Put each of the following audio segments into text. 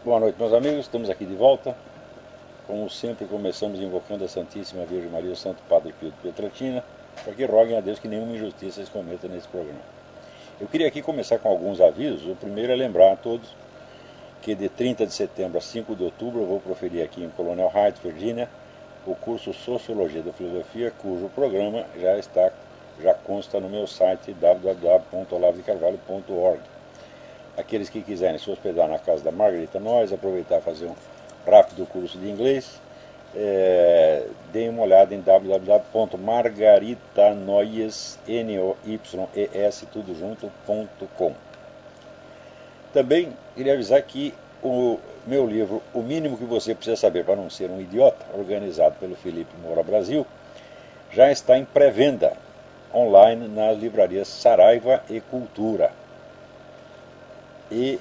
Boa noite, meus amigos. Estamos aqui de volta. Como sempre, começamos invocando a Santíssima Virgem Maria e o Santo Padre Pio de Pietrelcina, para que roguem a Deus que nenhuma injustiça se cometa nesse programa. Eu queria aqui começar com alguns avisos. O primeiro é lembrar a todos que de 30 de setembro a 5 de outubro eu vou proferir aqui em Colonial Heights, Virgínia, o curso Sociologia da Filosofia, cujo programa já consta no meu site www.olavedecarvalho.org. Aqueles que quiserem se hospedar na casa da Margarita Noyes, aproveitar e fazer um rápido curso de inglês, deem uma olhada em www.margaritanoyes.com. Também queria avisar que o meu livro, O Mínimo que Você Precisa Saber para Não Ser um Idiota, organizado pelo Felipe Moura Brasil, já está em pré-venda online nas livrarias Saraiva e Cultura. E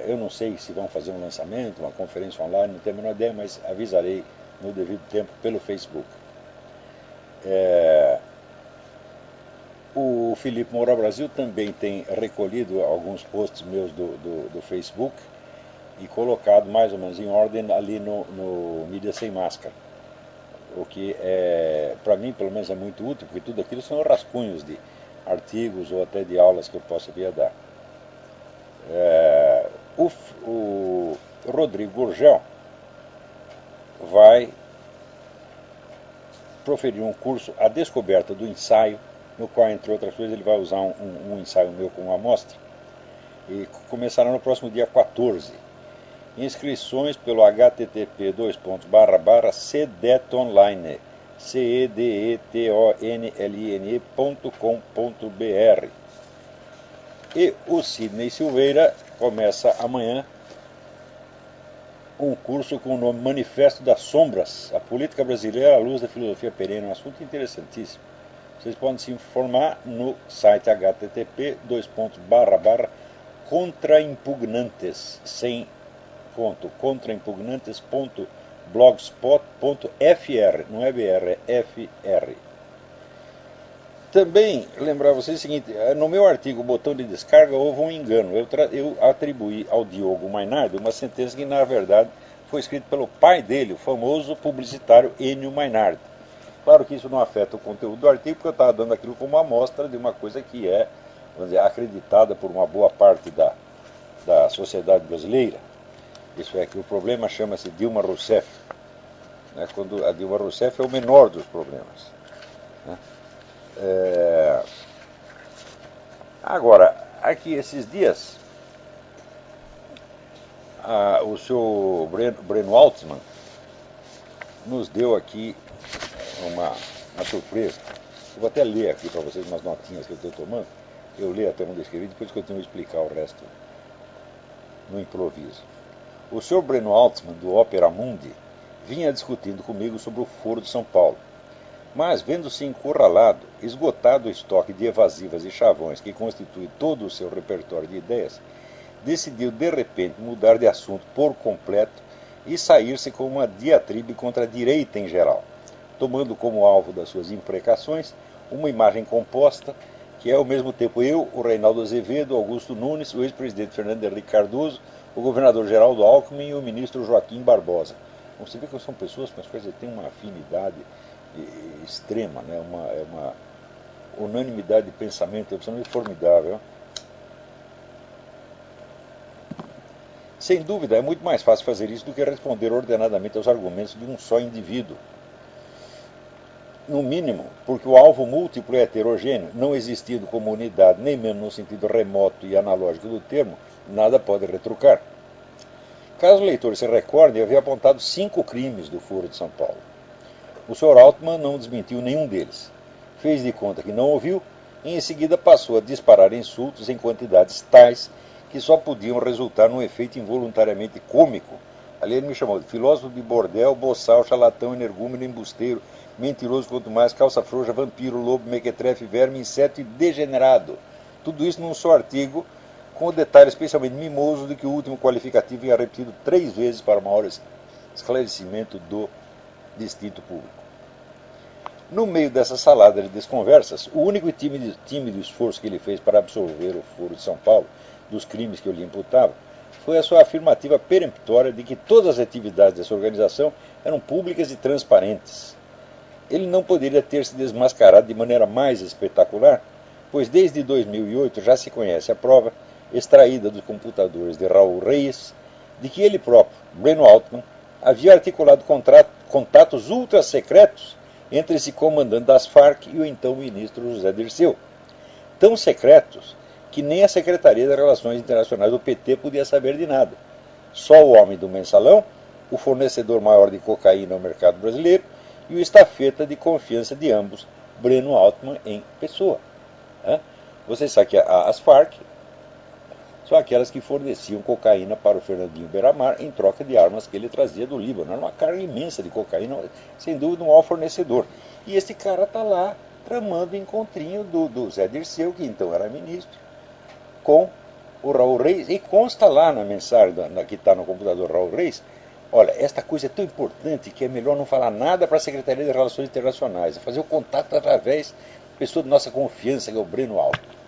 eu não sei se vão fazer um lançamento, uma conferência online, não tenho a menor ideia, mas avisarei no devido tempo pelo Facebook. O Felipe Moura Brasil também tem recolhido alguns posts meus do Facebook e colocado mais ou menos em ordem ali no Mídia Sem Máscara. O que, para mim, pelo menos é muito útil, porque tudo aquilo são rascunhos de artigos ou até de aulas que eu possa vir a dar. O Rodrigo Gurgel vai proferir um curso A Descoberta do Ensaio, no qual, entre outras coisas, ele vai usar um ensaio meu como amostra, e começará no próximo dia 14. Inscrições pelo http://cedetonline, cedetonline.com.br. E o Sidney Silveira começa amanhã um curso com o nome Manifesto das Sombras, a política brasileira à luz da filosofia perene, um assunto interessantíssimo. Vocês podem se informar no site http://contraimpugnantes, sem ponto, contraimpugnantes.blogspot.fr, não é BR, é FR. Também lembrar vocês o seguinte, no meu artigo Botão de Descarga houve um engano. Eu atribuí ao Diogo Mainardi uma sentença que na verdade foi escrita pelo pai dele, o famoso publicitário Enio Mainardi. Claro que isso não afeta o conteúdo do artigo, porque eu estava dando aquilo como amostra de uma coisa que é, vamos dizer, acreditada por uma boa parte da sociedade brasileira. Isso é que o problema chama-se Dilma Rousseff. Né, quando a Dilma Rousseff é o menor dos problemas. Né? Agora, aqui esses dias, o senhor Breno Altman nos deu aqui uma surpresa. Eu vou até ler aqui para vocês umas notinhas que eu estou tomando. Eu leio até onde eu escrevi, depois que eu tenho que explicar o resto no improviso. O senhor Breno Altman, do Opera Mundi, vinha discutindo comigo sobre o Foro de São Paulo. Mas, vendo-se encurralado, esgotado o estoque de evasivas e chavões que constitui todo o seu repertório de ideias, decidiu de repente mudar de assunto por completo e sair-se com uma diatribe contra a direita em geral, tomando como alvo das suas imprecações uma imagem composta que é ao mesmo tempo eu, o Reinaldo Azevedo, Augusto Nunes, o ex-presidente Fernando Henrique Cardoso, o governador Geraldo Alckmin e o ministro Joaquim Barbosa. Você vê que são pessoas com as quais têm uma afinidade extrema, né? uma unanimidade de pensamento absolutamente formidável. Sem dúvida, é muito mais fácil fazer isso do que responder ordenadamente aos argumentos de um só indivíduo. No mínimo, porque o alvo múltiplo é heterogêneo, não existindo como unidade, nem mesmo no sentido remoto e analógico do termo, nada pode retrucar. Caso o leitor se recorde, eu havia apontado 5 crimes do Foro de São Paulo. O Sr. Altman não desmentiu nenhum deles. Fez de conta que não ouviu e em seguida passou a disparar insultos em quantidades tais que só podiam resultar num efeito involuntariamente cômico. Ali ele me chamou de filósofo de bordel, boçal, charlatão, energúmeno, embusteiro, mentiroso quanto mais, calça frouxa, vampiro, lobo, mequetrefe, verme, inseto e degenerado. Tudo isso num só artigo, com o detalhe especialmente mimoso de que o último qualificativo ia repetido 3 vezes para maior esclarecimento do distinto público. No meio dessa salada de desconversas, o único e tímido esforço que ele fez para absolver o Foro de São Paulo dos crimes que eu lhe imputava foi a sua afirmativa peremptória de que todas as atividades dessa organização eram públicas e transparentes. Ele não poderia ter se desmascarado de maneira mais espetacular, pois desde 2008 já se conhece a prova, extraída dos computadores de Raul Reis, de que ele próprio, Breno Altman, havia articulado contatos ultra-secretos entre esse comandante das Farc e o então ministro José Dirceu. Tão secretos que nem a Secretaria das Relações Internacionais do PT podia saber de nada. Só o homem do mensalão, o fornecedor maior de cocaína ao mercado brasileiro e o estafeta de confiança de ambos, Breno Altman em pessoa. Vocês sabem que as Farc são aquelas que forneciam cocaína para o Fernandinho Beiramar em troca de armas que ele trazia do Líbano. Era uma carga imensa de cocaína, sem dúvida um maior fornecedor. E esse cara está lá tramando o encontrinho do Zé Dirceu, que então era ministro, com o Raul Reis, e consta lá na mensagem que está no computador Raul Reis, olha, esta coisa é tão importante que é melhor não falar nada para a Secretaria de Relações Internacionais, é fazer o contato através da pessoa de nossa confiança, que é o Breno Altman.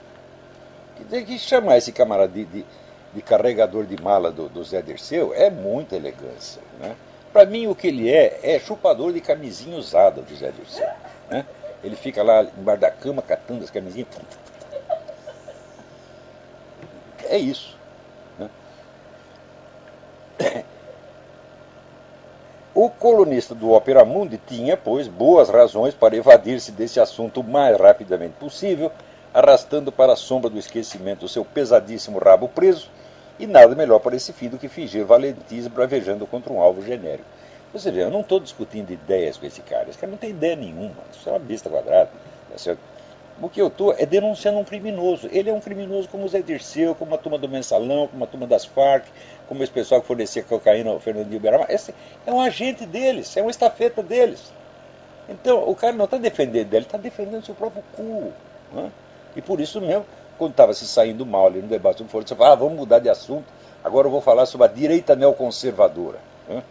Que chamar esse camarada de carregador de mala do Zé Dirceu é muita elegância. Né? Para mim, o que ele é chupador de camisinha usada do Zé Dirceu. Né? Ele fica lá embaixo da cama catando as camisinhas. É isso. Né? O colunista do Opera Mundi tinha, pois, boas razões para evadir-se desse assunto o mais rapidamente possível, arrastando para a sombra do esquecimento o seu pesadíssimo rabo preso, e nada melhor para esse fim do que fingir valentia bravejando contra um alvo genérico. Ou seja, eu não estou discutindo ideias com esse cara não tem ideia nenhuma, isso é uma besta quadrada, tá certo? O que eu estou é denunciando um criminoso. Ele é um criminoso como o Zé Dirceu, como a turma do Mensalão, como a turma das Farc, como esse pessoal que fornecia cocaína ao Fernandinho Beiramar. Esse é um agente deles, é uma estafeta deles. Então, o cara não está defendendo dele, está defendendo o seu próprio cu. Né? E por isso mesmo, quando estava se saindo mal ali no debate sobre Foro, você fala, vamos mudar de assunto, agora eu vou falar sobre a direita neoconservadora. Né?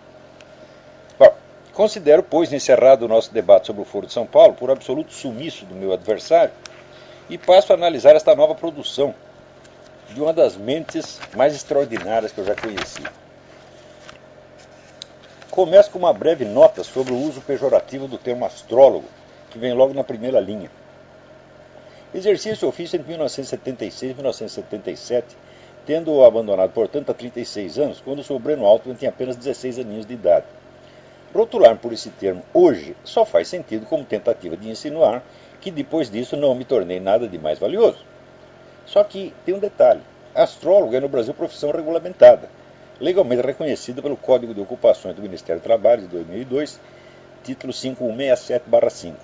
Bom, considero, pois, encerrado o nosso debate sobre o Foro de São Paulo, por absoluto sumiço do meu adversário, e passo a analisar esta nova produção de uma das mentes mais extraordinárias que eu já conheci. Começo com uma breve nota sobre o uso pejorativo do termo astrólogo, que vem logo na primeira linha. Exerci esse ofício entre 1976 e 1977, tendo-o abandonado, portanto, há 36 anos, quando o Sr. Breno Altman tinha apenas 16 aninhos de idade. Rotular por esse termo hoje só faz sentido como tentativa de insinuar que depois disso não me tornei nada de mais valioso. Só que tem um detalhe. Astrólogo é no Brasil profissão regulamentada, legalmente reconhecida pelo Código de Ocupações do Ministério do Trabalho de 2002, título 5167/5.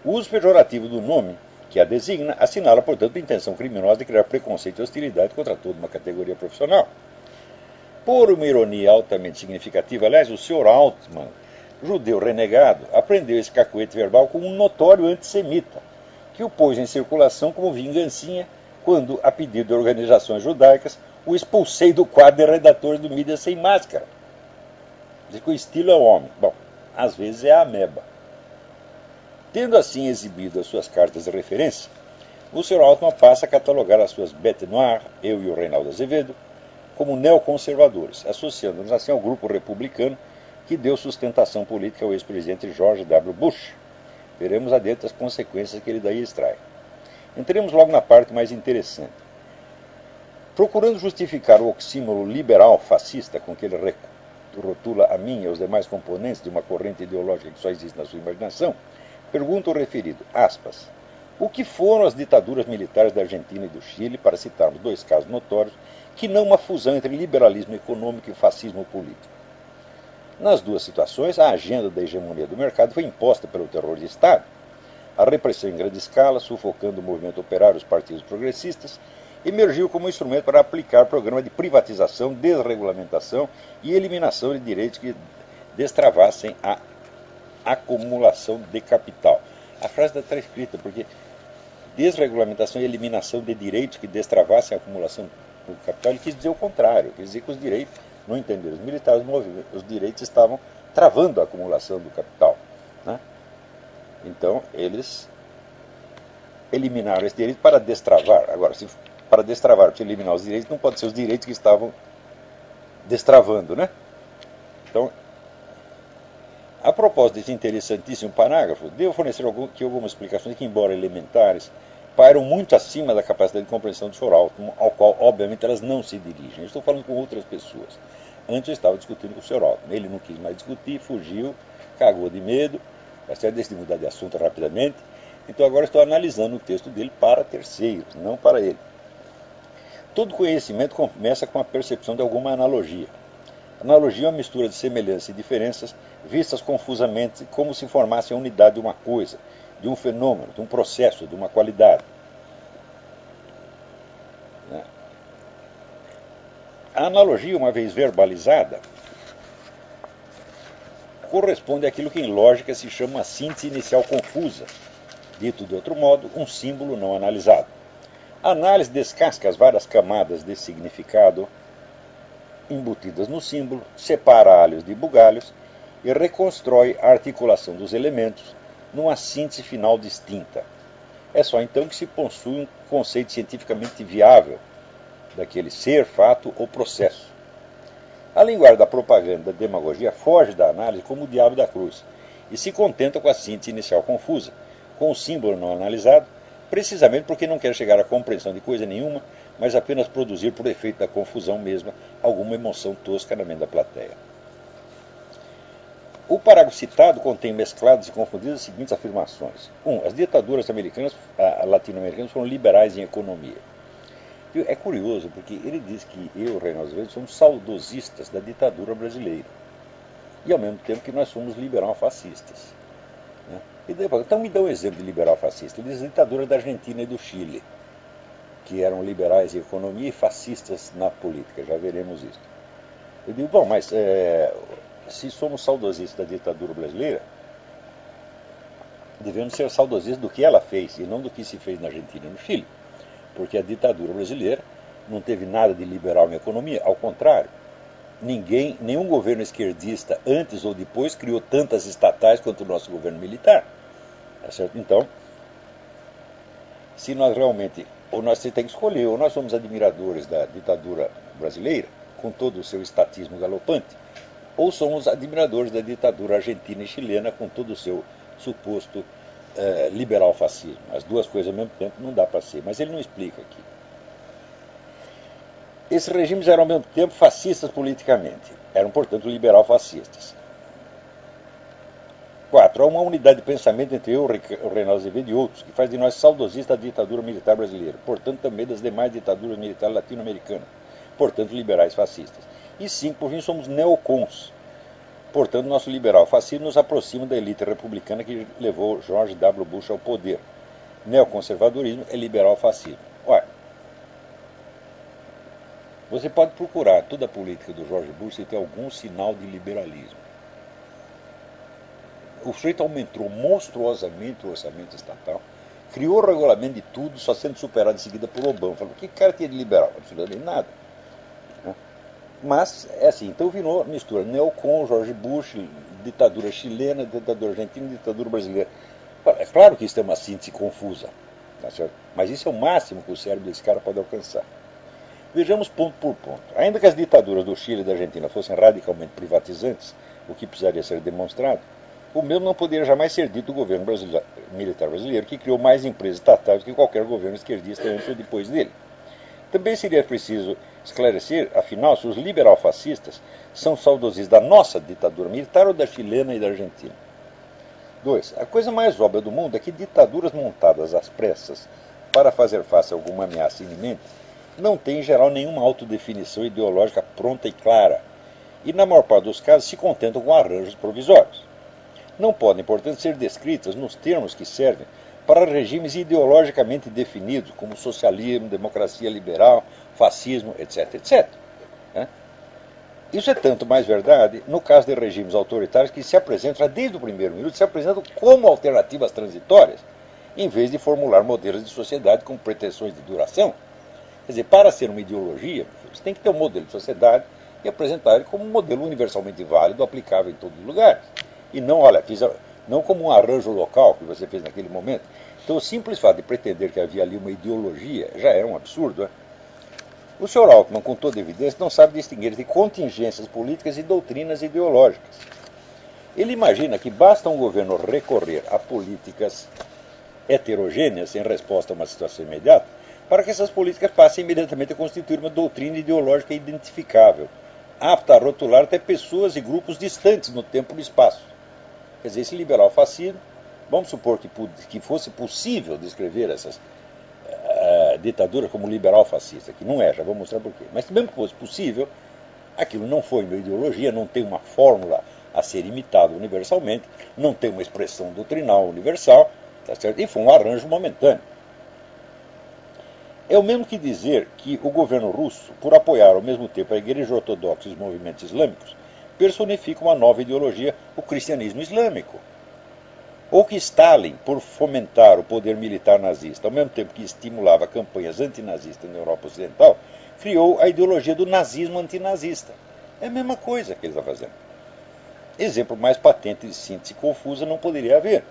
O uso pejorativo do nome que a designa assinala, portanto, a intenção criminosa de criar preconceito e hostilidade contra toda uma categoria profissional. Por uma ironia altamente significativa, aliás, o Sr. Altman, judeu renegado, aprendeu esse cacuete verbal com um notório antissemita, que o pôs em circulação como vingancinha quando, a pedido de organizações judaicas, o expulsei do quadro de redatores do Mídia Sem Máscara. Diz que o estilo é o homem. Bom, às vezes é a ameba. Tendo assim exibido as suas cartas de referência, o Sr. Altman passa a catalogar as suas bêtes noires, eu e o Reinaldo Azevedo, como neoconservadores, associando-nos assim ao grupo republicano que deu sustentação política ao ex-presidente George W. Bush. Veremos adentro as consequências que ele daí extrai. Entremos logo na parte mais interessante. Procurando justificar o oxímoro liberal-fascista com que ele rotula a mim e aos demais componentes de uma corrente ideológica que só existe na sua imaginação, pergunta o referido, aspas, o que foram as ditaduras militares da Argentina e do Chile, para citarmos dois casos notórios, que não uma fusão entre liberalismo econômico e fascismo político? Nas duas situações, a agenda da hegemonia do mercado foi imposta pelo terror de Estado. A repressão em grande escala, sufocando o movimento operário e os partidos progressistas, emergiu como instrumento para aplicar programa de privatização, desregulamentação e eliminação de direitos que destravassem a acumulação de capital. A frase está escrita porque desregulamentação e eliminação de direitos que destravassem a acumulação do capital, ele quis dizer o contrário, quis dizer que os direitos, no entender os militares, os direitos estavam travando a acumulação do capital. Né? Então, eles eliminaram esse direito para destravar. Agora, se para destravar, para eliminar os direitos, não pode ser os direitos que estavam destravando, né? Então, a propósito desse interessantíssimo parágrafo, devo fornecer aqui algumas explicações que, embora elementares, pairam muito acima da capacidade de compreensão do Sr. Altman, ao qual, obviamente, elas não se dirigem. Eu estou falando com outras pessoas. Antes eu estava discutindo com o Sr. Altman. Ele não quis mais discutir, fugiu, cagou de medo, decidi mudar de assunto rapidamente. Então agora estou analisando o texto dele para terceiros, não para ele. Todo conhecimento começa com a percepção de alguma analogia. Analogia é uma mistura de semelhanças e diferenças vistas confusamente como se formassem a unidade de uma coisa, de um fenômeno, de um processo, de uma qualidade. A analogia, uma vez verbalizada, corresponde àquilo que em lógica se chama uma síntese inicial confusa. Dito de outro modo, um símbolo não analisado. A análise descasca as várias camadas de significado embutidas no símbolo, separa alhos de bugalhos e reconstrói a articulação dos elementos numa síntese final distinta. É só então que se possui um conceito cientificamente viável daquele ser, fato ou processo. A linguagem da propaganda, da demagogia, foge da análise como o diabo da cruz e se contenta com a síntese inicial confusa, com o símbolo não analisado, precisamente porque não quer chegar à compreensão de coisa nenhuma, mas apenas produzir, por efeito da confusão mesma, alguma emoção tosca na mente da plateia. O parágrafo citado contém mescladas e confundidas as seguintes afirmações. 1. As ditaduras latino-americanas foram liberais em economia. É curioso, porque ele diz que eu, Reinaldo Azevedo, somos saudosistas da ditadura brasileira. E ao mesmo tempo que nós somos liberal-fascistas. Né? Então me dá um exemplo de liberal-fascista. Ele diz a ditadura da Argentina e do Chile, que eram liberais em economia e fascistas na política. Já veremos isso. Eu digo, bom, mas se somos saudosistas da ditadura brasileira, devemos ser saudosistas do que ela fez e não do que se fez na Argentina e no Chile. Porque a ditadura brasileira não teve nada de liberal em economia, ao contrário. Nenhum governo esquerdista, antes ou depois, criou tantas estatais quanto o nosso governo militar. Tá certo? Então, se nós realmente, ou nós tem que escolher, ou nós somos admiradores da ditadura brasileira, com todo o seu estatismo galopante, ou somos admiradores da ditadura argentina e chilena, com todo o seu suposto liberal-fascismo. As duas coisas ao mesmo tempo não dá para ser, mas ele não explica aqui. Esses regimes eram ao mesmo tempo fascistas politicamente, eram, portanto, liberal-fascistas. 4. Há uma unidade de pensamento entre eu, o Reinaldo Azevedo e outros, que faz de nós saudosistas da ditadura militar brasileira, portanto, também das demais ditaduras militares latino-americanas, portanto, liberais fascistas. E 5, por fim, somos neocons. Portanto, nosso liberal fascismo nos aproxima da elite republicana que levou George W. Bush ao poder. Neoconservadorismo é liberal fascismo. Olha, você pode procurar toda a política do George Bush e ter algum sinal de liberalismo. O sujeito aumentou monstruosamente o orçamento estatal, criou o regulamento de tudo, só sendo superado em seguida por Obama. Falou, o que cara tinha de liberal? Absolutamente nada. Mas, é assim, então virou mistura neocon, George Bush, ditadura chilena, ditadura argentina, ditadura brasileira. É claro que isso é uma síntese confusa, tá certo? Mas isso é o máximo que o cérebro desse cara pode alcançar. Vejamos ponto por ponto. Ainda que as ditaduras do Chile e da Argentina fossem radicalmente privatizantes, o que precisaria ser demonstrado, o mesmo não poderia jamais ser dito do governo militar brasileiro, que criou mais empresas estatais do que qualquer governo esquerdista antes ou depois dele. Também seria preciso esclarecer, afinal, se os liberal-fascistas são saudosistas da nossa ditadura militar ou da chilena e da argentina. 2. A coisa mais óbvia do mundo é que ditaduras montadas às pressas para fazer face a alguma ameaça iminente não têm, em geral, nenhuma autodefinição ideológica pronta e clara, e, na maior parte dos casos, se contentam com arranjos provisórios. Não podem, portanto, ser descritas nos termos que servem para regimes ideologicamente definidos, como socialismo, democracia liberal, fascismo, etc., etc. Isso é tanto mais verdade no caso de regimes autoritários que se apresentam, já desde o primeiro minuto, se apresentam como alternativas transitórias, em vez de formular modelos de sociedade com pretensões de duração. Quer dizer, para ser uma ideologia, você tem que ter um modelo de sociedade e apresentar ele como um modelo universalmente válido, aplicável em todos os lugares. E não, olha, não como um arranjo local que você fez naquele momento. Então, o simples fato de pretender que havia ali uma ideologia já é um absurdo. O Sr. Altman, com toda evidência, não sabe distinguir entre contingências políticas e doutrinas ideológicas. Ele imagina que basta um governo recorrer a políticas heterogêneas em resposta a uma situação imediata para que essas políticas passem imediatamente a constituir uma doutrina ideológica identificável, apta a rotular até pessoas e grupos distantes no tempo e no espaço. Quer dizer, esse liberal fascismo, vamos supor que fosse possível descrever essas ditaduras como liberal fascista, que não é, já vou mostrar por quê. Mas mesmo que fosse possível, aquilo não foi uma ideologia, não tem uma fórmula a ser imitada universalmente, não tem uma expressão doutrinal universal, tá certo? E foi um arranjo momentâneo. É o mesmo que dizer que o governo russo, por apoiar ao mesmo tempo a Igreja Ortodoxa e os movimentos islâmicos, personifica uma nova ideologia, o cristianismo islâmico. Ou que Stalin, por fomentar o poder militar nazista, ao mesmo tempo que estimulava campanhas antinazistas na Europa Ocidental, criou a ideologia do nazismo antinazista. É a mesma coisa que ele está fazendo. Exemplo mais patente de síntese confusa não poderia haver.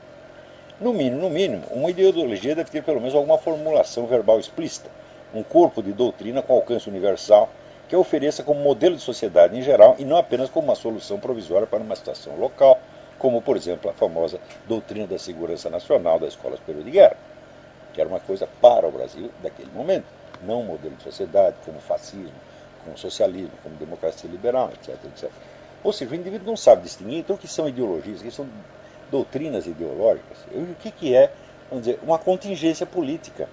No mínimo, uma ideologia deve ter pelo menos alguma formulação verbal explícita, um corpo de doutrina com alcance universal, que a ofereça como modelo de sociedade em geral e não apenas como uma solução provisória para uma situação local, como, por exemplo, a famosa doutrina da segurança nacional da Escola Superior de Guerra, que era uma coisa para o Brasil daquele momento, não um modelo de sociedade como fascismo, como socialismo, como democracia liberal, etc, etc. Ou seja, o indivíduo não sabe distinguir então o que são ideologias, o que são doutrinas ideológicas, e o que é, vamos dizer, uma contingência política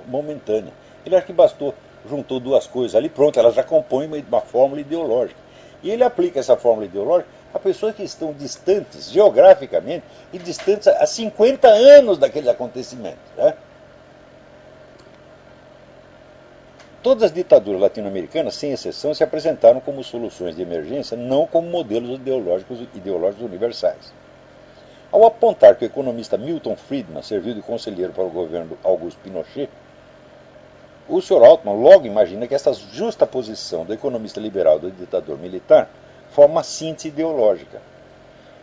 momentânea. Ele acha que bastou, juntou duas coisas ali, pronto, elas já compõem uma fórmula ideológica. E ele aplica essa fórmula ideológica a pessoas que estão distantes, geograficamente, e distantes há 50 anos daqueles acontecimentos. Né? Todas as ditaduras latino-americanas, sem exceção, se apresentaram como soluções de emergência, não como modelos ideológicos universais. Ao apontar que o economista Milton Friedman serviu de conselheiro para o governo de Augusto Pinochet, o Sr. Altman logo imagina que essa justa posição do economista liberal e do ditador militar forma uma síntese ideológica.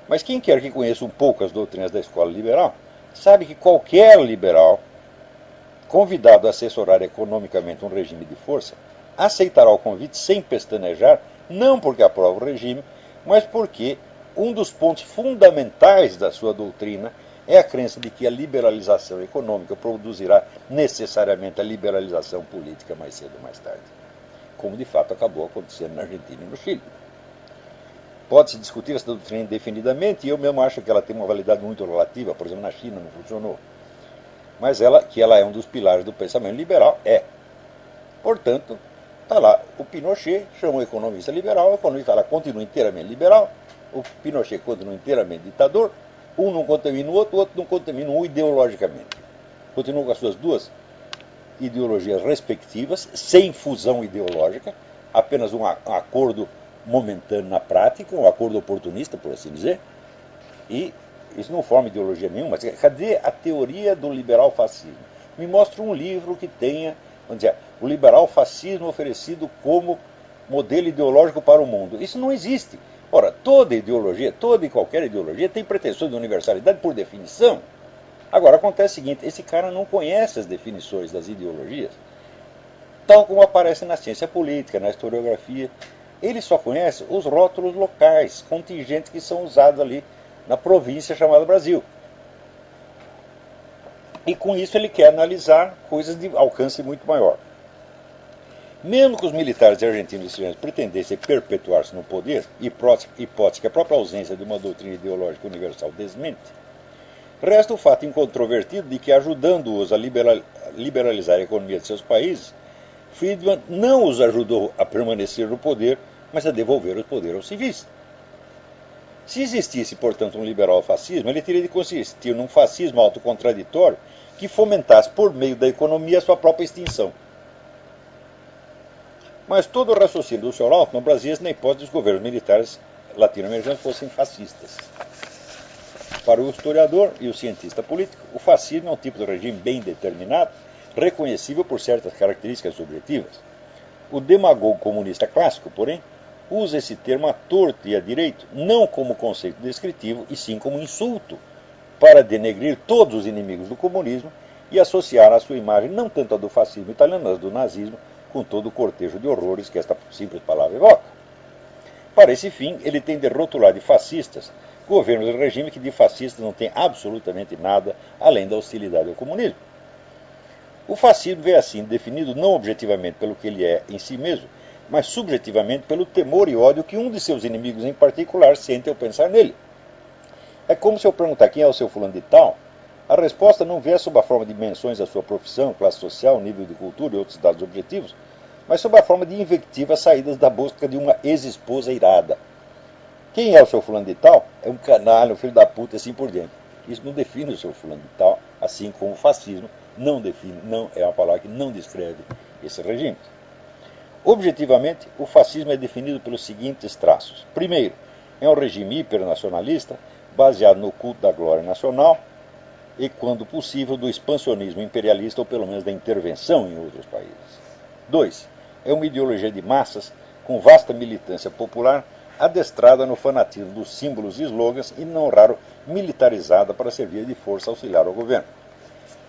Mas quem quer que conheça um pouco as doutrinas da escola liberal, sabe que qualquer liberal, convidado a assessorar economicamente um regime de força, aceitará o convite sem pestanejar, não porque aprova o regime, mas porque um dos pontos fundamentais da sua doutrina é a crença de que a liberalização econômica produzirá necessariamente a liberalização política mais cedo ou mais tarde, como de fato acabou acontecendo na Argentina e no Chile. Pode-se discutir essa doutrina indefinidamente, e eu mesmo acho que ela tem uma validade muito relativa, por exemplo, na China não funcionou. Mas que ela é um dos pilares do pensamento liberal, é. Portanto, está lá, o Pinochet chama o economista liberal, o economista lá continua inteiramente liberal, o Pinochet continua inteiramente ditador, um não contamina o outro não contamina um ideologicamente. Continua com as suas duas ideologias respectivas, sem fusão ideológica, apenas um acordo momentâneo na prática, um acordo oportunista, por assim dizer, e isso não forma ideologia nenhuma. Mas cadê a teoria do liberal fascismo? Me mostra um livro que tenha, vamos dizer, o liberal fascismo oferecido como modelo ideológico para o mundo. Isso não existe. Ora, toda ideologia, toda e qualquer ideologia tem pretensões de universalidade por definição. Agora, acontece o seguinte, esse cara não conhece as definições das ideologias, tal como aparece na ciência política, na historiografia. Ele só conhece os rótulos locais, contingentes que são usados ali na província chamada Brasil. E com isso ele quer analisar coisas de alcance muito maior. Mesmo que os militares argentinos e chilenos pretendessem perpetuar-se no poder, hipótese que a própria ausência de uma doutrina ideológica universal desmente, resta o fato incontrovertido de que, ajudando-os a liberalizar a economia de seus países, Friedman não os ajudou a permanecer no poder, mas a devolver o poder aos civis. Se existisse, portanto, um liberal fascismo, ele teria de consistir num fascismo autocontraditório que fomentasse, por meio da economia, a sua própria extinção. Mas todo o raciocínio do Sr. Altman baseia-se na hipótese dos governos militares latino-americanos fossem fascistas. Para o historiador e o cientista político, o fascismo é um tipo de regime bem determinado, reconhecível por certas características subjetivas. O demagogo comunista clássico, porém, usa esse termo à torto e à direito, não como conceito descritivo, e sim como insulto, para denegrir todos os inimigos do comunismo e associar a sua imagem não tanto a do fascismo italiano, mas do nazismo, com todo o cortejo de horrores que esta simples palavra evoca. Para esse fim, ele tem de rotular de fascistas governos e regime que de fascistas não tem absolutamente nada além da hostilidade ao comunismo. O fascismo é assim definido não objetivamente pelo que ele é em si mesmo, mas subjetivamente pelo temor e ódio que um de seus inimigos em particular sente ao pensar nele. É como se eu perguntar quem é o seu fulano de tal, a resposta não vier sob a forma de menções à sua profissão, classe social, nível de cultura e outros dados objetivos, mas sob a forma de invectivas saídas da busca de uma ex-esposa irada. Quem é o seu fulano de tal? É um canalha, um filho da puta e assim por diante. Isso não define o seu fulano de tal, assim como o fascismo não define, não é uma palavra que não descreve esse regime. Objetivamente, o fascismo é definido pelos seguintes traços. Primeiro, é um regime hipernacionalista, baseado no culto da glória nacional e, quando possível, do expansionismo imperialista ou pelo menos da intervenção em outros países. 2. É uma ideologia de massas com vasta militância popular, adestrada no fanatismo dos símbolos e slogans e, não raro, militarizada para servir de força auxiliar ao governo.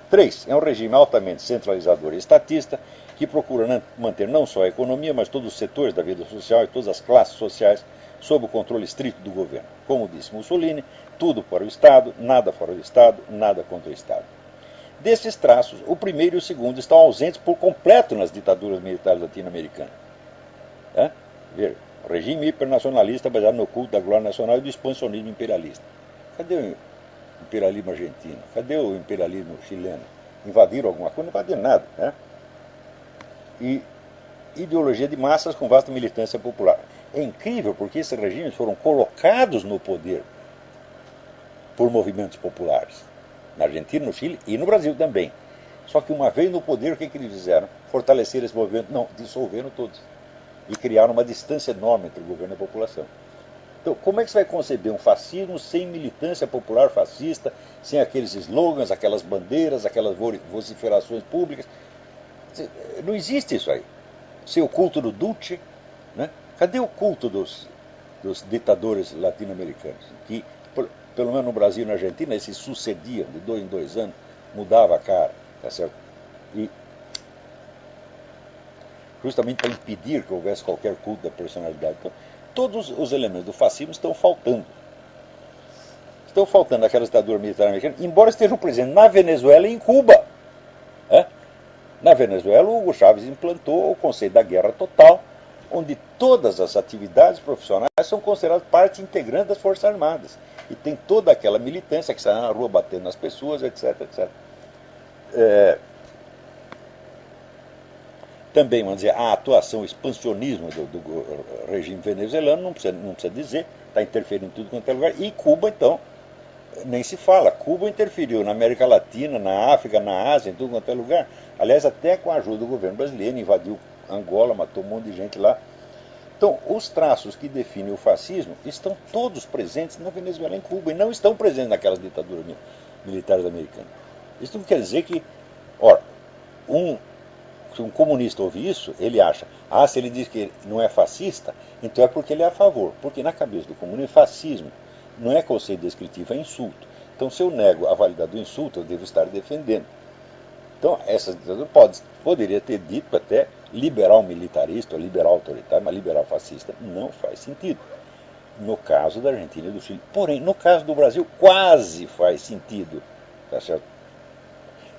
3. É um regime altamente centralizador e estatista, que procura manter não só a economia, mas todos os setores da vida social e todas as classes sociais sob o controle estrito do governo. Como disse Mussolini, tudo para o Estado, nada fora do Estado, nada contra o Estado. Desses traços, o primeiro e o segundo estão ausentes por completo nas ditaduras militares latino-americanas. Veja, o regime hipernacionalista baseado no culto da glória nacional e do expansionismo imperialista. Cadê o imperialismo argentino? Cadê o imperialismo chileno? Invadiram alguma coisa? Não invadiram nada. E ideologia de massas com vasta militância popular. É incrível porque esses regimes foram colocados no poder por movimentos populares. Na Argentina, no Chile e no Brasil também. Só que uma vez no poder, o que eles fizeram? Fortalecer esse movimento? Não, dissolveram todos. E criaram uma distância enorme entre o governo e a população. Então, como é que você vai conceber um fascismo sem militância popular fascista, sem aqueles slogans, aquelas bandeiras, aquelas vociferações públicas? Não existe isso aí. Sem o culto do Duce, né? Cadê o culto dos ditadores latino-americanos? Que, pelo menos no Brasil e na Argentina, eles se sucediam de 2 em 2 anos, mudava a cara, tá certo? E justamente para impedir que houvesse qualquer culto da personalidade. Então, todos os elementos do fascismo estão faltando. Estão faltando aquela ditadura militar americana, embora estejam presentes na Venezuela e em Cuba. Na Venezuela, o Hugo Chávez implantou o conceito da guerra total, onde todas as atividades profissionais são consideradas parte integrante das Forças Armadas. E tem toda aquela militância que sai na rua batendo nas pessoas, etc, etc. Também, vamos dizer, a atuação, o expansionismo do regime venezuelano, não precisa dizer, está interferindo em tudo quanto é lugar. E Cuba, então, nem se fala. Cuba interferiu na América Latina, na África, na Ásia, em tudo quanto é lugar. Aliás, até com a ajuda do governo brasileiro, invadiu Angola, matou um monte de gente lá. Então, os traços que definem o fascismo estão todos presentes na Venezuela e em Cuba, e não estão presentes naquelas ditaduras militares americanas. Isso não quer dizer que, ora, se um comunista ouve isso, ele acha, se ele diz que não é fascista, então é porque ele é a favor. Porque na cabeça do comunismo, fascismo não é conceito descritivo, é insulto. Então, se eu nego a validade do insulto, eu devo estar defendendo. Então, essa ditadura poderia ter dito até liberal militarista, ou liberal autoritário, mas liberal fascista não faz sentido. No caso da Argentina e do Chile. Porém, no caso do Brasil, quase faz sentido. Tá certo?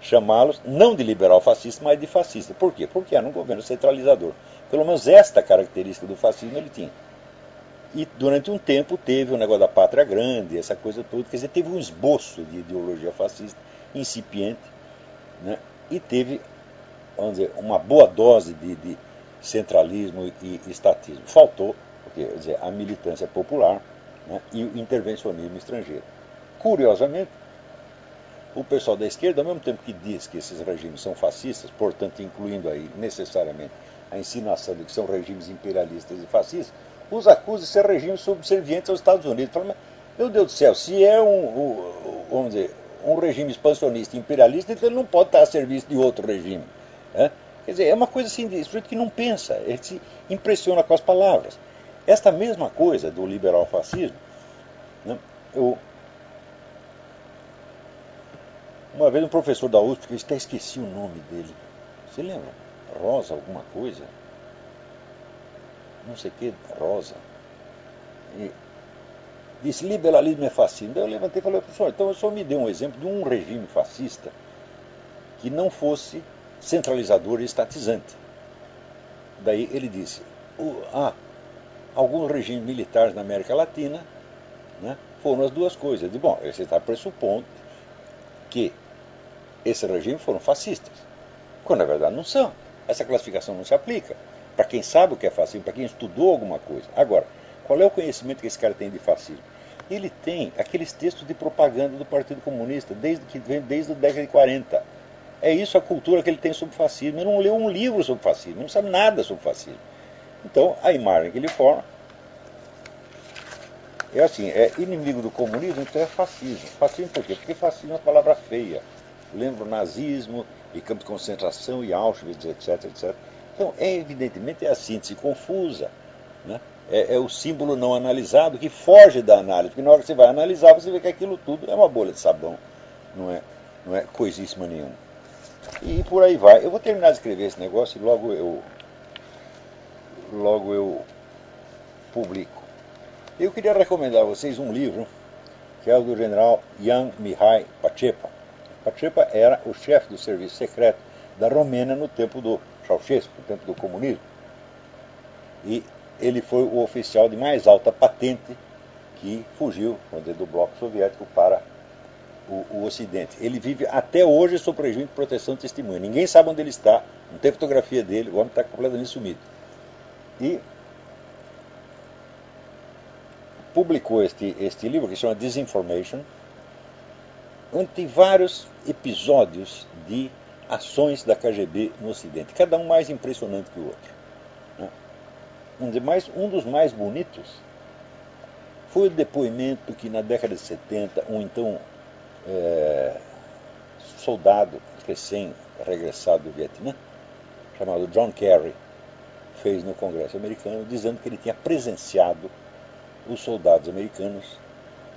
Chamá-los não de liberal fascista, mas de fascista. Por quê? Porque era um governo centralizador. Pelo menos esta característica do fascismo ele tinha. E durante um tempo teve o negócio da pátria grande, essa coisa toda. Quer dizer, teve um esboço de ideologia fascista incipiente, né? E teve, vamos dizer, uma boa dose de centralismo e estatismo. Faltou, quer dizer, a militância popular, né? E o intervencionismo estrangeiro. Curiosamente, o pessoal da esquerda, ao mesmo tempo que diz que esses regimes são fascistas, portanto incluindo aí necessariamente a insinuação de que são regimes imperialistas e fascistas, os acusa de ser regimes subservientes aos Estados Unidos. Fala, mas, meu Deus do céu, se é vamos dizer, um regime expansionista e imperialista, então ele não pode estar a serviço de outro regime. Né? Quer dizer, é uma coisa assim, de sujeito que não pensa, ele se impressiona com as palavras. Esta mesma coisa do liberal fascismo, né, uma vez um professor da USP, eu até esqueci o nome dele, você lembra? Rosa alguma coisa, não sei o que, Rosa, e disse, liberalismo é fascismo. Daí eu levantei e falei, professor, então o senhor me deu um exemplo de um regime fascista que não fosse centralizador e estatizante. Daí ele disse, alguns regimes militares na América Latina, né, foram as duas coisas. Eu disse, bom, você está pressupondo que esses regimes foram fascistas, quando na verdade não são. Essa classificação não se aplica para quem sabe o que é fascismo, para quem estudou alguma coisa. Agora, qual é o conhecimento que esse cara tem de fascismo? Ele tem aqueles textos de propaganda do Partido Comunista, desde a década de 40. É isso a cultura que ele tem sobre fascismo. Ele não leu um livro sobre fascismo, ele não sabe nada sobre fascismo. Então, a imagem que ele forma é assim, é inimigo do comunismo, então é fascismo. Fascismo por quê? Porque fascismo é uma palavra feia. Lembra o nazismo, e campo de concentração, e Auschwitz, etc, etc. Então, evidentemente, é a síntese confusa, né? É o símbolo não analisado que foge da análise, porque na hora que você vai analisar, você vê que aquilo tudo é uma bolha de sabão, não é coisíssima nenhuma. E por aí vai. Eu vou terminar de escrever esse negócio e logo eu publico. Eu queria recomendar a vocês um livro, que é o do general Jan Mihai Pacepa. Pacepa era o chefe do serviço secreto da Romênia no tempo do Ceausescu, no tempo do comunismo. E ele foi o oficial de mais alta patente que fugiu do bloco soviético para o Ocidente. Ele vive até hoje sob regime de proteção de testemunha. Ninguém sabe onde ele está, não tem fotografia dele, o homem está completamente sumido. E publicou este livro, que se chama Disinformation, onde tem vários episódios de ações da KGB no Ocidente, cada um mais impressionante que o outro, né? Um dos mais bonitos foi o depoimento que na década de 70, soldado recém-regressado do Vietnã, chamado John Kerry, fez no Congresso americano, dizendo que ele tinha presenciado os soldados americanos,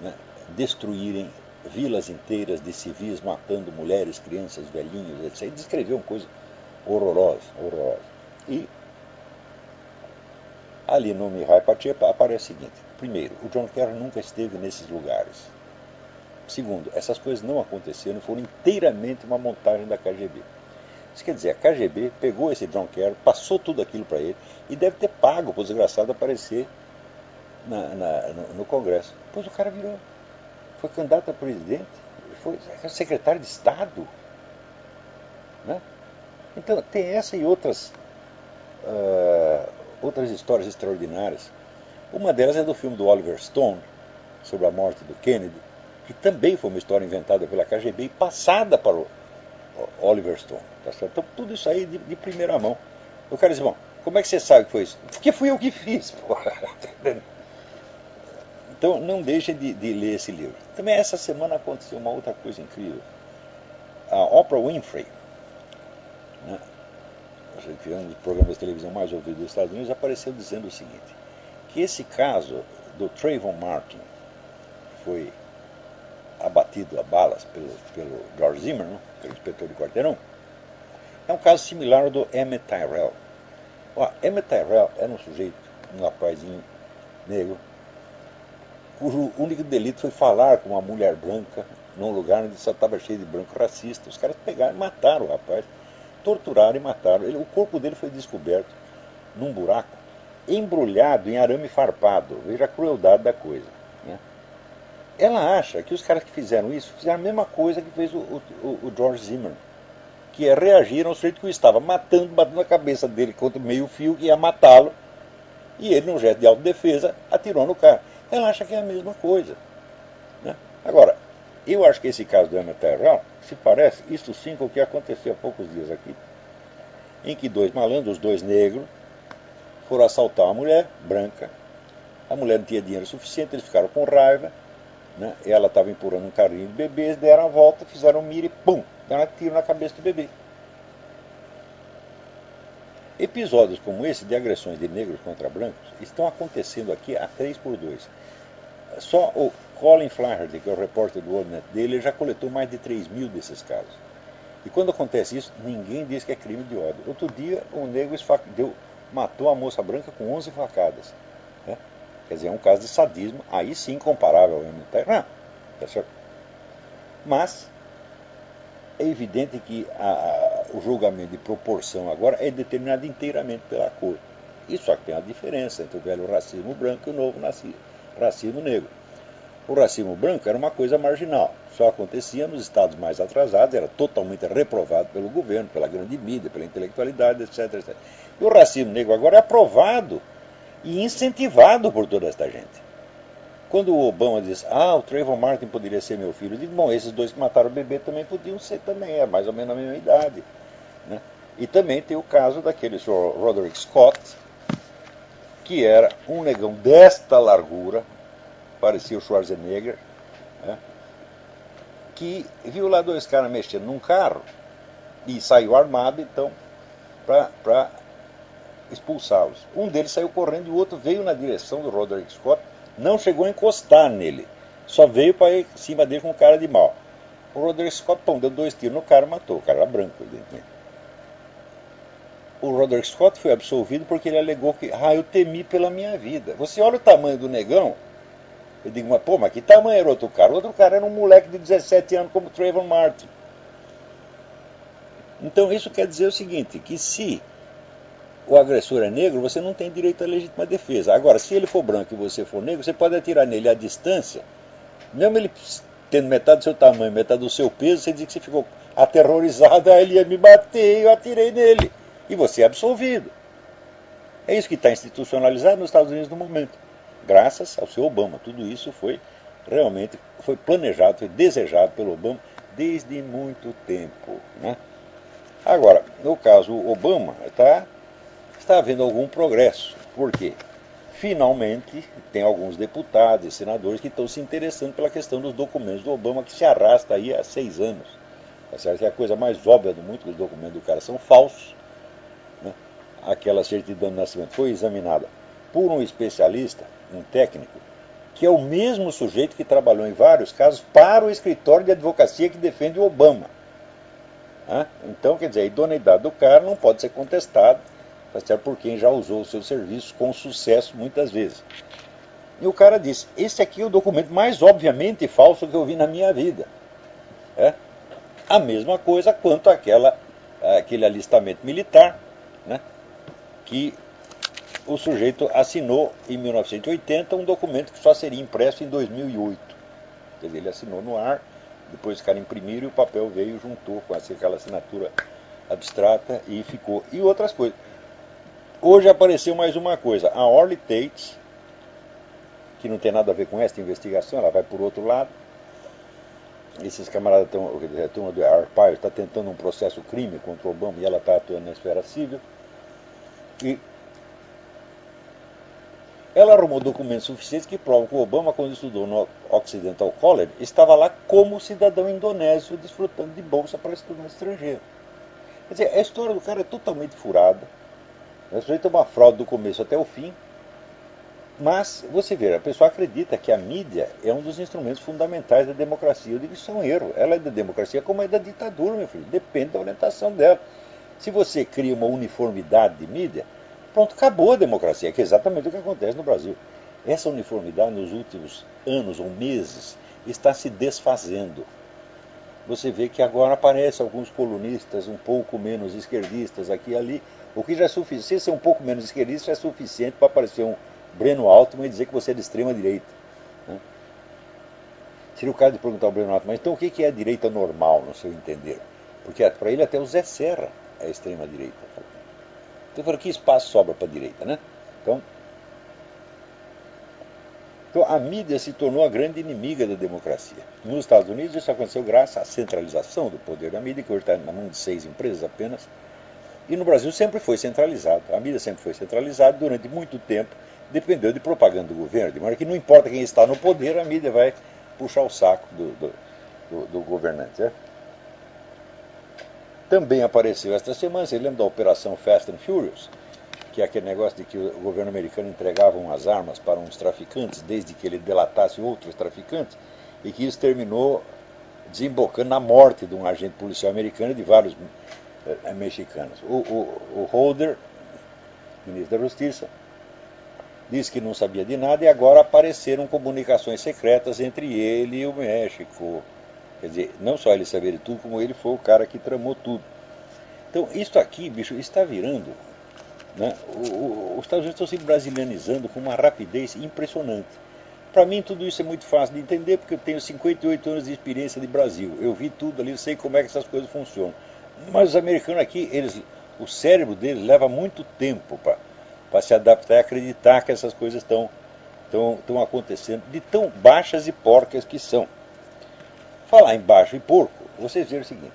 né, destruírem vilas inteiras de civis, matando mulheres, crianças, velhinhos, etc. E descreveu uma coisa horrorosa, horrorosa. E ali no Mihai Pacepa aparece o seguinte: primeiro, o John Kerry nunca esteve nesses lugares. Segundo, essas coisas não aconteceram, foram inteiramente uma montagem da KGB. Isso quer dizer, a KGB pegou esse John Kerry, passou tudo aquilo para ele e deve ter pago para o desgraçado aparecer no Congresso. Depois o cara foi candidato a presidente, foi secretário de Estado, né? Então tem essa e outras histórias extraordinárias. Uma delas é do filme do Oliver Stone, sobre a morte do Kennedy, que também foi uma história inventada pela KGB e passada para o Oliver Stone. Tá certo? Então tudo isso aí de primeira mão. O cara diz, bom, como é que você sabe que foi isso? Porque fui eu que fiz, porra. Então não deixe de ler esse livro. Também essa semana aconteceu uma outra coisa incrível. A Oprah Winfrey, né, que é um dos programas de televisão mais ouvidos dos Estados Unidos, apareceu dizendo o seguinte, que esse caso do Trayvon Martin, que foi abatido a balas pelo George Zimmerman, pelo inspetor de quarteirão, é um caso similar ao do Emmett Tyrell. Emmett Tyrell era um sujeito, um rapazinho negro, cujo único delito foi falar com uma mulher branca num lugar onde só estava cheio de branco racista. Os caras pegaram e mataram o rapaz, torturaram e mataram. O corpo dele foi descoberto num buraco, embrulhado em arame farpado. Veja a crueldade da coisa, né? Ela acha que os caras que fizeram isso fizeram a mesma coisa que fez o George Zimmerman, que é reagir ao sujeito que o estava batendo a cabeça dele contra o meio-fio, que ia matá-lo, e ele, num gesto de autodefesa, atirou no cara. Ela acha que é a mesma coisa, né? Agora, eu acho que esse caso do Emmett Tyrell se parece, isso sim, com o que aconteceu há poucos dias aqui, em que dois malandros, dois negros, foram assaltar uma mulher branca. A mulher não tinha dinheiro suficiente, eles ficaram com raiva, né? Ela estava empurrando um carrinho de bebês, deram a volta, fizeram um mira e pum, deram um tiro na cabeça do bebê. Episódios como esse de agressões de negros contra brancos estão acontecendo aqui a 3x2. Só o Colin Flaherty, que é o repórter do WorldNet dele, já coletou mais de 3.000 desses casos. E quando acontece isso, ninguém diz que é crime de ódio. Outro dia, um negro matou a moça branca com 11 facadas. Né? Quer dizer, é um caso de sadismo, aí sim comparável. Tá certo? Mas é evidente que o julgamento de proporção agora é determinado inteiramente pela cor. E só que tem uma diferença entre o velho racismo branco e o novo racismo negro. O racismo branco era uma coisa marginal, só acontecia nos estados mais atrasados, era totalmente reprovado pelo governo, pela grande mídia, pela intelectualidade, etc, etc. E o racismo negro agora é aprovado e incentivado por toda esta gente. Quando o Obama diz, o Trayvon Martin poderia ser meu filho, eu digo, bom, esses dois que mataram o bebê também podiam ser também, é mais ou menos a mesma idade. Né? E também tem o caso daquele senhor Roderick Scott, que era um negão desta largura, parecia o Schwarzenegger, né? Que viu lá dois caras mexendo num carro e saiu armado, então, para expulsá-los. Um deles saiu correndo e o outro veio na direção do Roderick Scott, não chegou a encostar nele, só veio para ir em cima dele com cara de mal. O Roderick Scott deu 2 tiros no cara e matou. O cara era branco, evidentemente. O Roderick Scott foi absolvido porque ele alegou que, eu temi pela minha vida. Você olha o tamanho do negão, eu digo, mas que tamanho era outro cara? O outro cara era um moleque de 17 anos como Trayvon Martin. Então isso quer dizer o seguinte, que se o agressor é negro, você não tem direito à legítima defesa. Agora, se ele for branco e você for negro, você pode atirar nele à distância, mesmo ele tendo metade do seu tamanho, metade do seu peso, você diz que você ficou aterrorizado, ele ia me bater, eu atirei nele. E você é absolvido. É isso que está institucionalizado nos Estados Unidos no momento. Graças ao seu Obama. Tudo isso foi planejado, foi desejado pelo Obama desde muito tempo. Né? Agora, no caso Obama, está havendo algum progresso. Por quê? Finalmente, tem alguns deputados e senadores que estão se interessando pela questão dos documentos do Obama, que se arrasta aí há 6 anos. Que é a coisa mais óbvia do mundo, que os documentos do cara são falsos. Né? Aquela certidão de nascimento foi examinada por um especialista, um técnico, que é o mesmo sujeito que trabalhou em vários casos para o escritório de advocacia que defende o Obama. Então, quer dizer, a idoneidade do cara não pode ser contestada, por quem já usou os seus serviços com sucesso muitas vezes. E o cara disse, esse aqui é o documento mais obviamente falso que eu vi na minha vida. A mesma coisa quanto aquele alistamento militar, né, que o sujeito assinou em 1980 um documento que só seria impresso em 2008. Quer dizer, ele assinou no ar, depois os caras imprimiram e o papel veio e juntou com aquela assinatura abstrata e ficou. E outras coisas. Hoje apareceu mais uma coisa. A Orly Tate, que não tem nada a ver com esta investigação, ela vai por outro lado. Esses camaradas a turma do Arpaio está tentando um processo crime contra o Obama e ela está atuando na esfera civil. E ela arrumou documentos suficientes que provam que o Obama, quando estudou no Occidental College, estava lá como cidadão indonésio, desfrutando de bolsa para estudar estrangeiro. Quer dizer, a história do cara é totalmente furada. O sujeito é uma fraude do começo até o fim. Mas, você vê, a pessoa acredita que a mídia é um dos instrumentos fundamentais da democracia. Eu digo, isso é um erro. Ela é da democracia como é da ditadura, meu filho. Depende da orientação dela. Se você cria uma uniformidade de mídia, pronto, acabou a democracia, que é exatamente o que acontece no Brasil. Essa uniformidade, nos últimos anos ou meses, está se desfazendo. Você vê que agora aparecem alguns colunistas um pouco menos esquerdistas aqui e ali, o que já é suficiente. Ser um pouco menos esquerdista é suficiente para aparecer um Breno Altman e dizer que você é de extrema direita. Né? Seria o caso de perguntar ao Breno Altman, mas então o que é a direita normal, no seu entender? Porque para ele até o Zé Serra é extrema direita. Então eu falo, que espaço sobra para a direita, né? Então a mídia se tornou a grande inimiga da democracia. Nos Estados Unidos isso aconteceu graças à centralização do poder da mídia, que hoje está na mão de 6 empresas apenas. E no Brasil sempre foi centralizado. A mídia sempre foi centralizada, durante muito tempo dependeu de propaganda do governo, de maneira que não importa quem está no poder, a mídia vai puxar o saco do governante. Né? Também apareceu esta semana, você lembra da Operação Fast and Furious? Que é aquele negócio de que o governo americano entregava umas armas para uns traficantes, desde que ele delatasse outros traficantes, e que isso terminou desembocando na morte de um agente policial americano e de vários mexicanos. O Holder, ministro da Justiça, disse que não sabia de nada e agora apareceram comunicações secretas entre ele e o México. Quer dizer, não só ele sabia de tudo, como ele foi o cara que tramou tudo. Então, isso aqui, bicho, está virando, né? Os Estados Unidos estão se brasilianizando com uma rapidez impressionante. Para mim, tudo isso é muito fácil de entender, porque eu tenho 58 anos de experiência de Brasil. Eu vi tudo ali, sei como é que essas coisas funcionam. Mas os americanos aqui, o cérebro deles leva muito tempo para se adaptar e acreditar que essas coisas estão acontecendo, de tão baixas e porcas que são. Falar em baixo e porco, vocês viram o seguinte: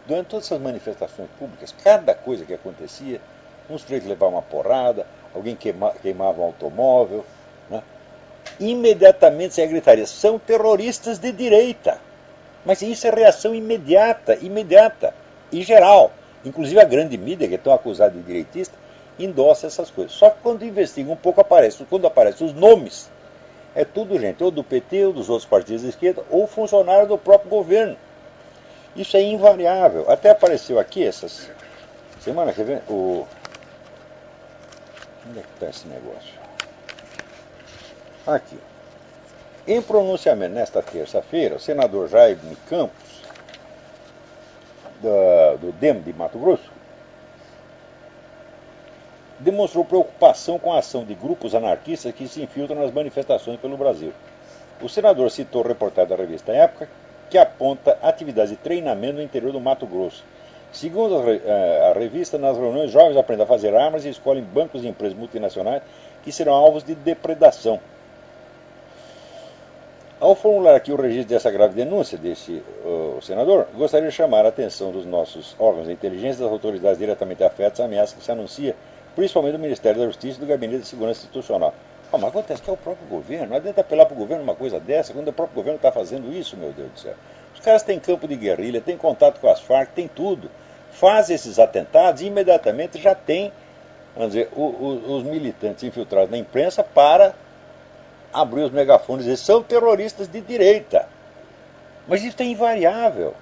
durante todas essas manifestações públicas, cada coisa que acontecia, uns sujeitos levavam uma porrada, alguém queimava um automóvel, né? Imediatamente se gritaria: são terroristas de direita. Mas isso é reação imediata e geral. Inclusive a grande mídia, que é tão acusada de direitista, endossa essas coisas. Só que quando investiga um pouco, quando aparecem os nomes, é tudo gente, ou do PT, ou dos outros partidos de esquerda, ou funcionário do próprio governo. Isso é invariável. Até apareceu aqui essas semanas, quer ver? Onde é que está esse negócio? Aqui. Em pronunciamento nesta terça-feira, o senador Jaime Campos, do DEM de Mato Grosso, demonstrou preocupação com a ação de grupos anarquistas que se infiltram nas manifestações pelo Brasil. O senador citou reportagem da revista Época, que aponta atividades de treinamento no interior do Mato Grosso. Segundo a revista, nas reuniões, jovens aprendem a fazer armas e escolhem bancos de empresas multinacionais que serão alvos de depredação. Ao formular aqui o registro dessa grave denúncia desse senador, gostaria de chamar a atenção dos nossos órgãos de inteligência e das autoridades diretamente afetas à ameaça que se anuncia, principalmente do Ministério da Justiça e do Gabinete de Segurança Institucional. Mas acontece que é o próprio governo, não adianta apelar para o governo uma coisa dessa, quando o próprio governo está fazendo isso, meu Deus do céu. Os caras têm campo de guerrilha, têm contato com as Farc, têm tudo. Fazem esses atentados e imediatamente já tem, vamos dizer, os militantes infiltrados na imprensa para abrir os megafones e dizer: são terroristas de direita. Mas isso é invariável.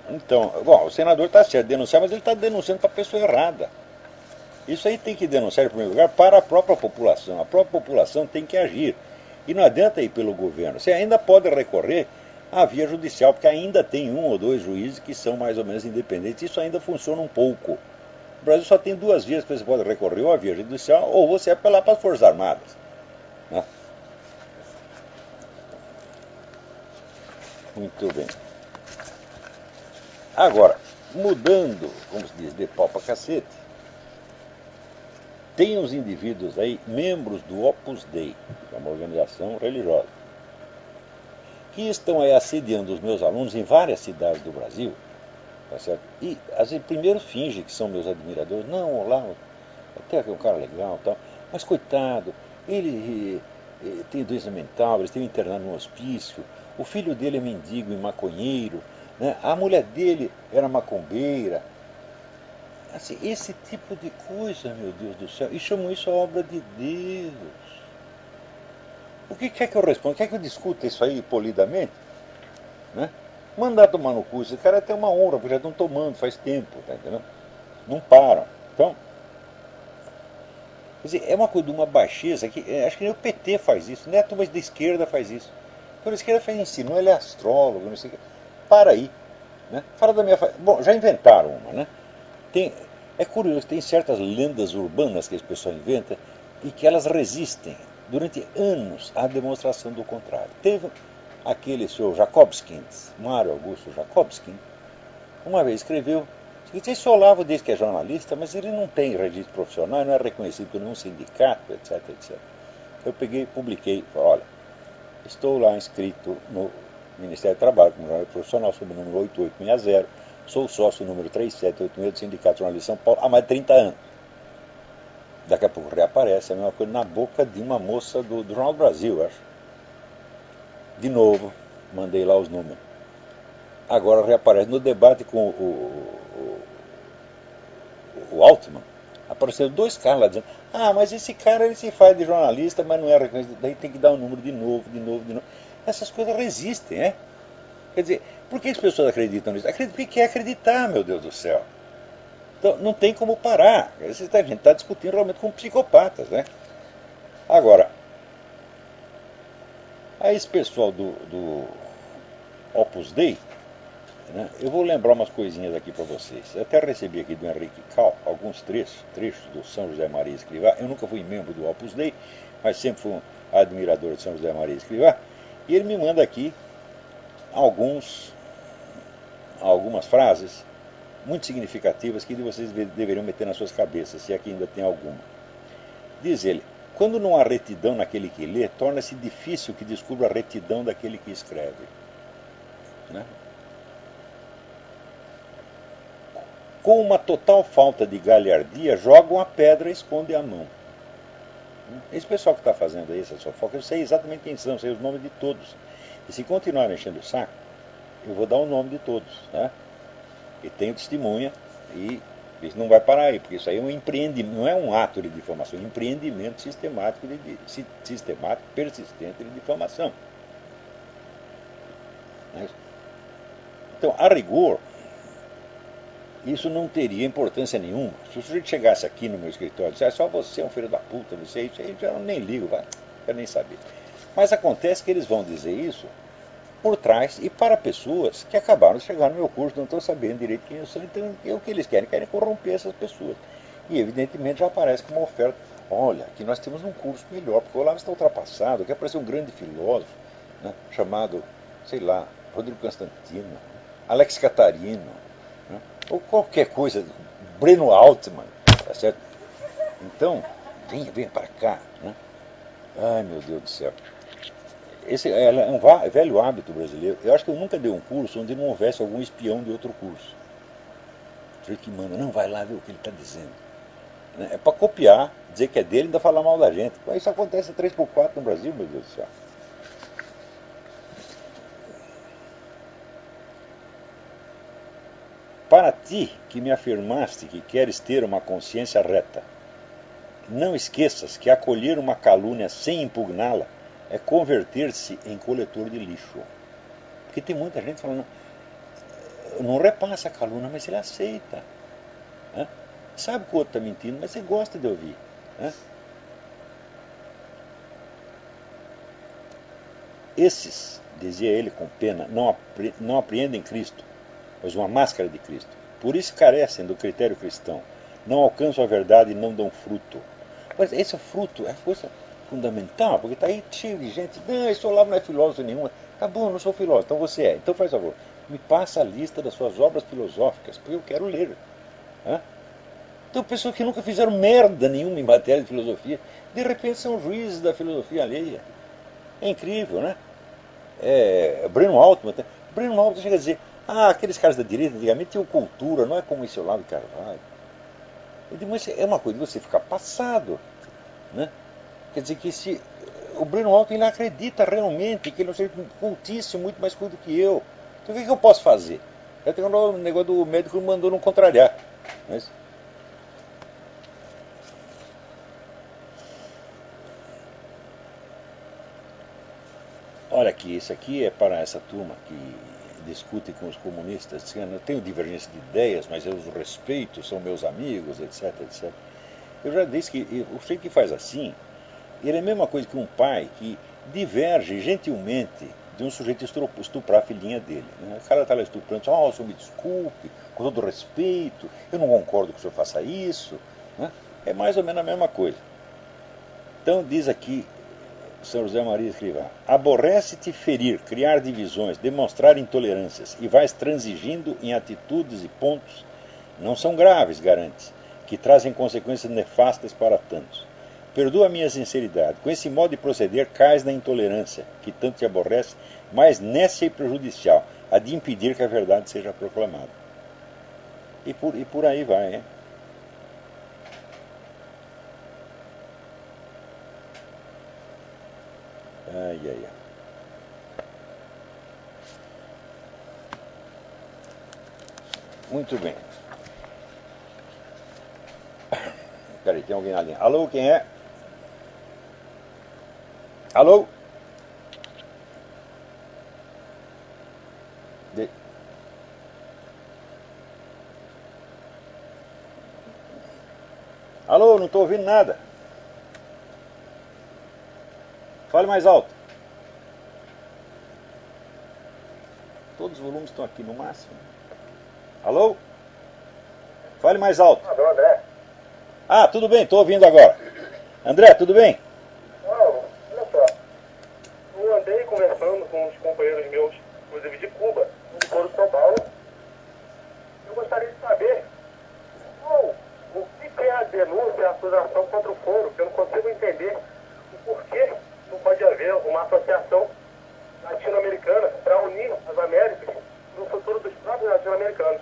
Então, bom, o senador está certo de denunciar, mas ele está denunciando para a pessoa errada. Isso aí tem que denunciar, em primeiro lugar, para a própria população. A própria população tem que agir. E não adianta ir pelo governo. Você ainda pode recorrer à via judicial, porque ainda tem 1 ou 2 juízes que são mais ou menos independentes. Isso ainda funciona um pouco. O Brasil só tem 2 vias que você pode recorrer, ou à via judicial, ou você apelar para as Forças Armadas. Né? Muito bem. Agora, mudando, como se diz, de pau para cacete, tem uns indivíduos aí, membros do Opus Dei, que é uma organização religiosa, que estão aí assediando os meus alunos em várias cidades do Brasil, tá certo? E, assim, primeiro finge que são meus admiradores. Não, olá, até que é um cara legal e tal, mas coitado, ele tem doença mental, eles têm internado num hospício, o filho dele é mendigo e maconheiro, né? A mulher dele era macumbeira. Assim, esse tipo de coisa, meu Deus do céu, e chamam isso a obra de Deus. O que quer que eu responda? Quer que eu discuta isso aí polidamente? Né? Mandar tomar no cu, esse cara tem uma honra, porque já estão tomando faz tempo, tá entendendo? Não param. Então, quer dizer, é uma coisa de uma baixeza que acho que nem o PT faz isso, nem a turma da esquerda faz isso. Então a esquerda faz ensino, ele é astrólogo, não sei o que. Para aí. Né? Fala da minha. Bom, já inventaram uma, né? É curioso, tem certas lendas urbanas que as pessoas inventam e que elas resistem durante anos à demonstração do contrário. Teve aquele senhor Jacobskin, Mário Augusto Jacobskin, uma vez escreveu: esse Olavo diz que é jornalista, mas ele não tem registro profissional, não é reconhecido por nenhum sindicato, etc, etc. Eu peguei e publiquei, falei: olha, estou lá inscrito no Ministério do Trabalho como jornalista profissional, sob o número 8860, sou sócio número 3786 do Sindicato de Jornalismo de São Paulo há mais de 30 anos. Daqui a pouco reaparece a mesma coisa na boca de uma moça do Jornal do Brasil, acho. De novo, mandei lá os números. Agora reaparece no debate com o Altman. Apareceram dois caras lá dizendo, mas esse cara ele se faz de jornalista, mas não é reconhecido, daí tem que dar o número de novo, de novo, de novo. Essas coisas resistem, né? Quer dizer, por que as pessoas acreditam nisso? Acreditam porque quer acreditar, meu Deus do céu. Então não tem como parar. A gente está discutindo realmente com psicopatas, né? Agora, a esse pessoal do Opus Dei, né, eu vou lembrar umas coisinhas aqui para vocês. Eu até recebi aqui do Henrique Cal alguns trechos do São José Maria Escrivá. Eu nunca fui membro do Opus Dei, mas sempre fui um admirador de São José Maria Escrivá. E ele me manda aqui algumas frases muito significativas que vocês deveriam meter nas suas cabeças, se aqui ainda tem alguma. Diz ele, quando não há retidão naquele que lê, torna-se difícil que descubra a retidão daquele que escreve. Né? Com uma total falta de galhardia, jogam a pedra e escondem a mão. Esse pessoal que está fazendo aí essa fofoca, eu sei exatamente quem são, sei os nomes de todos. E se continuar enchendo o saco, eu vou dar o nome de todos. Tá? E tenho testemunha, e isso não vai parar aí, porque isso aí é um empreendimento, não é um ato de difamação, é um empreendimento sistemático, persistente de difamação. Então, a rigor, isso não teria importância nenhuma. Se o sujeito chegasse aqui no meu escritório e dissesse, só você é um filho da puta, você é isso aí, eu nem ligo, não quero nem saber. Mas acontece que eles vão dizer isso por trás e para pessoas que acabaram de chegar no meu curso, não estão sabendo direito quem eu sou, então o que eles querem corromper essas pessoas. E evidentemente já aparece como uma oferta, olha, aqui nós temos um curso melhor, porque o Olavo está ultrapassado, aqui apareceu um grande filósofo, né, chamado, sei lá, Rodrigo Constantino, Alex Catarino, né, ou qualquer coisa, Breno Altman, tá certo? Então, venha para cá, né? Ai meu Deus do céu. Esse é um velho hábito brasileiro. Eu acho que eu nunca dei um curso onde não houvesse algum espião de outro curso. O sujeito que manda, não, vai lá ver o que ele está dizendo. É para copiar, dizer que é dele e ainda falar mal da gente. Isso acontece 3x4 no Brasil, meu Deus do céu. Para ti, que me afirmaste que queres ter uma consciência reta, não esqueças que acolher uma calúnia sem impugná-la é converter-se em coletor de lixo. Porque tem muita gente falando, não repassa a calúnia, mas ele aceita. Né? Sabe que o outro está mentindo, mas você gosta de ouvir. Né? Esses, dizia ele com pena, não apreendem Cristo, mas uma máscara de Cristo. Por isso carecem do critério cristão. Não alcançam a verdade e não dão fruto. Mas esse fruto é a coisa fundamental, porque está aí cheio de gente. Não, esse Olavo não é filósofo nenhuma. Tá bom, não sou filósofo, então você é. Então faz favor, me passa a lista das suas obras filosóficas, porque eu quero ler. Hã? Então pessoas que nunca fizeram merda nenhuma em matéria de filosofia, de repente são juízes da filosofia alheia. É incrível, né? Breno Altman chega a dizer, aqueles caras da direita antigamente tinham cultura, não é como esse Olavo de Carvalho. Eu digo, mas é uma coisa de você ficar passado. Né? Quer dizer que se o Breno Altman ele acredita realmente que ele é um ser cultíssimo, muito mais culto que eu. Então o que eu posso fazer? Eu tenho um negócio do médico que me mandou não contrariar. Mas, olha aqui, isso aqui é para essa turma que discute com os comunistas, dizendo, eu tenho divergência de ideias, mas eu os respeito, são meus amigos, etc, etc. Eu já disse que o sujeito que faz assim, ele é a mesma coisa que um pai que diverge gentilmente de um sujeito estuprar a filhinha dele. Né? O cara está lá estuprando, diz, o senhor me desculpe, com todo respeito, eu não concordo que o senhor faça isso. Né? É mais ou menos a mesma coisa. Então diz aqui São José Maria Escrivá, aborrece-te ferir, criar divisões, demonstrar intolerâncias, e vais transigindo em atitudes e pontos, não são graves, garantes, que trazem consequências nefastas para tantos. Perdoa a minha sinceridade, com esse modo de proceder cais na intolerância, que tanto te aborrece, mais nécia e prejudicial, a de impedir que a verdade seja proclamada. E por aí vai, hein? Ai, ai, ai. Muito bem. Peraí, tem alguém na linha. Alô, quem é? Alô? De... Alô, não estou ouvindo nada. Fale mais alto. Todos os volumes estão aqui no máximo. Alô? Fale mais alto. Alô, André. Ah, tudo bem, estou ouvindo agora. André, tudo bem? Não, olha só. Eu andei conversando com os companheiros meus, inclusive de Cuba, no Foro de São Paulo. Eu gostaria de saber o que é a denúncia, a acusação contra o Foro, que eu não consigo entender o porquê não pode haver uma associação latino-americana para unir as Américas no futuro dos próprios latino-americanos.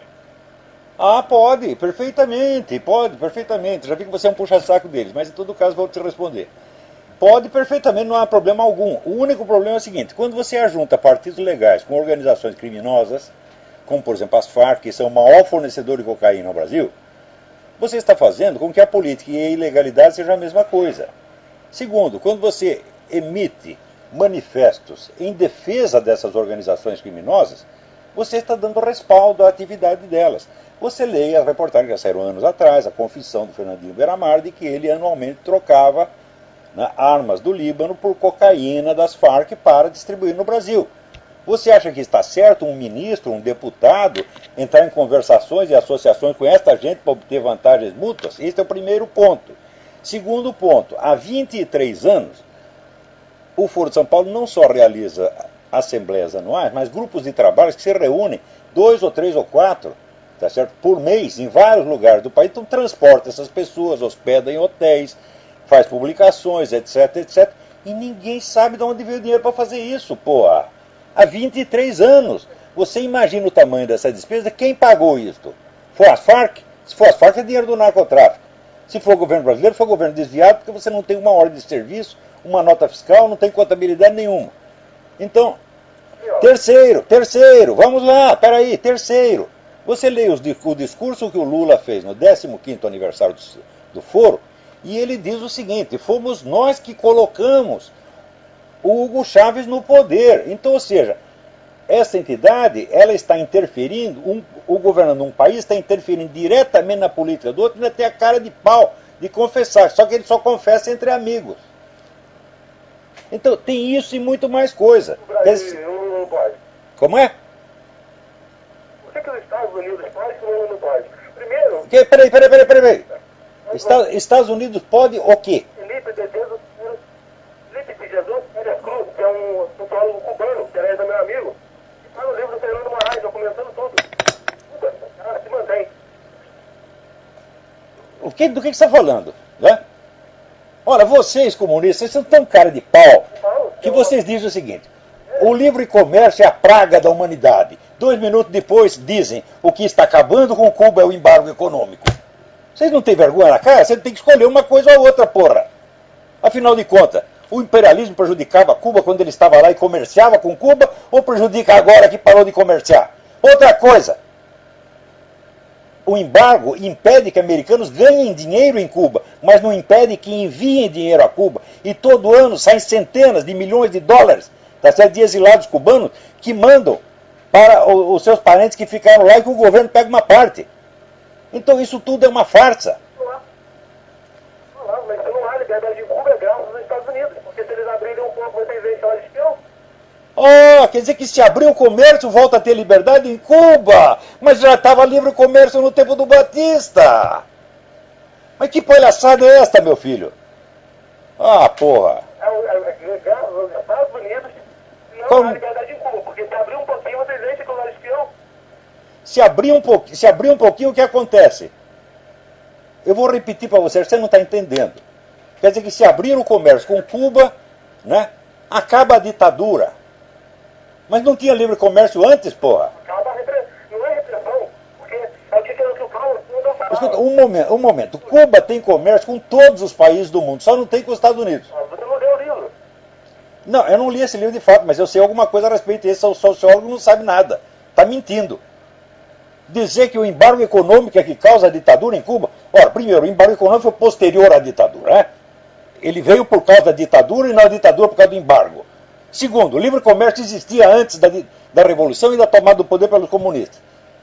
Ah, pode, perfeitamente, pode, perfeitamente. Já vi que você é um puxa-saco deles, mas em todo caso vou te responder. Pode perfeitamente, não há problema algum. O único problema é o seguinte, quando você ajunta partidos legais com organizações criminosas, como por exemplo as Farc, que são o maior fornecedor de cocaína no Brasil, você está fazendo com que a política e a ilegalidade sejam a mesma coisa. Segundo, quando você emite manifestos em defesa dessas organizações criminosas, você está dando respaldo à atividade delas. Você leia as reportagens que já saíram anos atrás, a confissão do Fernandinho Beiramar de que ele anualmente trocava, né, armas do Líbano por cocaína das Farc para distribuir no Brasil. Você acha que está certo um ministro, um deputado, entrar em conversações e associações com esta gente para obter vantagens mútuas? Este é o primeiro ponto. Segundo ponto, há 23 anos, o Foro de São Paulo não só realiza assembleias anuais, mas grupos de trabalho que se reúnem, 2 ou 3 ou 4, tá certo? Por mês, em vários lugares do país, então transporta essas pessoas, hospeda em hotéis, faz publicações, etc, etc, e ninguém sabe de onde veio o dinheiro para fazer isso, porra. Há 23 anos. Você imagina o tamanho dessa despesa? Quem pagou isso? Foi as Farc? Se for as Farc, é dinheiro do narcotráfico. Se for o governo brasileiro, foi o governo desviado, porque você não tem uma ordem de serviço, uma nota fiscal, não tem contabilidade nenhuma. Então, terceiro, vamos lá, peraí, terceiro. Você lê o discurso que o Lula fez no 15º aniversário do Foro, e ele diz o seguinte, fomos nós que colocamos o Hugo Chávez no poder. Então, ou seja, essa entidade, ela está interferindo, o governante de um país está interferindo diretamente na política do outro, ainda tem a cara de pau de confessar, só que ele só confessa entre amigos. Então, tem isso e muito mais coisa. O Brasil não pode. Como é? Por que os Estados Unidos podem e o Lula não pode? Primeiro... Peraí. Estados Unidos pode o quê? Felipe de Jesus Pérez Cruz, que é um sociólogo cubano, que é meu amigo, que está no livro do Fernando Moraes, documentando tudo. Cuba, cara, se mantém. Do que você está falando? Né? Olha, vocês comunistas, vocês são tão cara de pau que vocês dizem o seguinte, o livre comércio é a praga da humanidade. 2 minutos depois dizem o que está acabando com Cuba é o embargo econômico. Vocês não têm vergonha na cara? Você tem que escolher uma coisa ou outra, porra. Afinal de contas, o imperialismo prejudicava Cuba quando ele estava lá e comerciava com Cuba, ou prejudica agora que parou de comerciar? Outra coisa, o embargo impede que americanos ganhem dinheiro em Cuba, mas não impede que enviem dinheiro a Cuba. E todo ano saem centenas de milhões de dólares, tá certo, de exilados cubanos que mandam para os seus parentes que ficaram lá e que o governo pega uma parte. Então isso tudo é uma farsa. Mas se não há liberdade de Cuba, é graças aos Estados Unidos. Porque se eles abrirem um pouco, vocês veem salário de espião. Oh, quer dizer que se abrir o comércio, volta a ter liberdade em Cuba. Mas já estava livre o comércio no tempo do Batista. Mas que palhaçada é esta, meu filho? Ah, porra. É graças aos Estados Unidos, não há liberdade em Cuba. Porque se abrir um pouquinho, vocês veem salário de espião. Se abrir um pouquinho, o que acontece? Eu vou repetir para você não está entendendo. Quer dizer que se abrir o comércio com Cuba, né, acaba a ditadura. Mas não tinha livre comércio antes, porra? Acaba não é repressão, porque é o que o Paulo não falava. Escuta, um momento. Cuba tem comércio com todos os países do mundo, só não tem com os Estados Unidos. Você não leu o livro. Não, eu não li esse livro de fato, mas eu sei alguma coisa a respeito disso. O sociólogo não sabe nada. Está mentindo. Dizer que o embargo econômico é que causa a ditadura em Cuba. Ora, primeiro, o embargo econômico foi posterior à ditadura, né? Ele veio por causa da ditadura e não a ditadura por causa do embargo. Segundo, o livre comércio existia antes da Revolução e da tomada do poder pelos comunistas.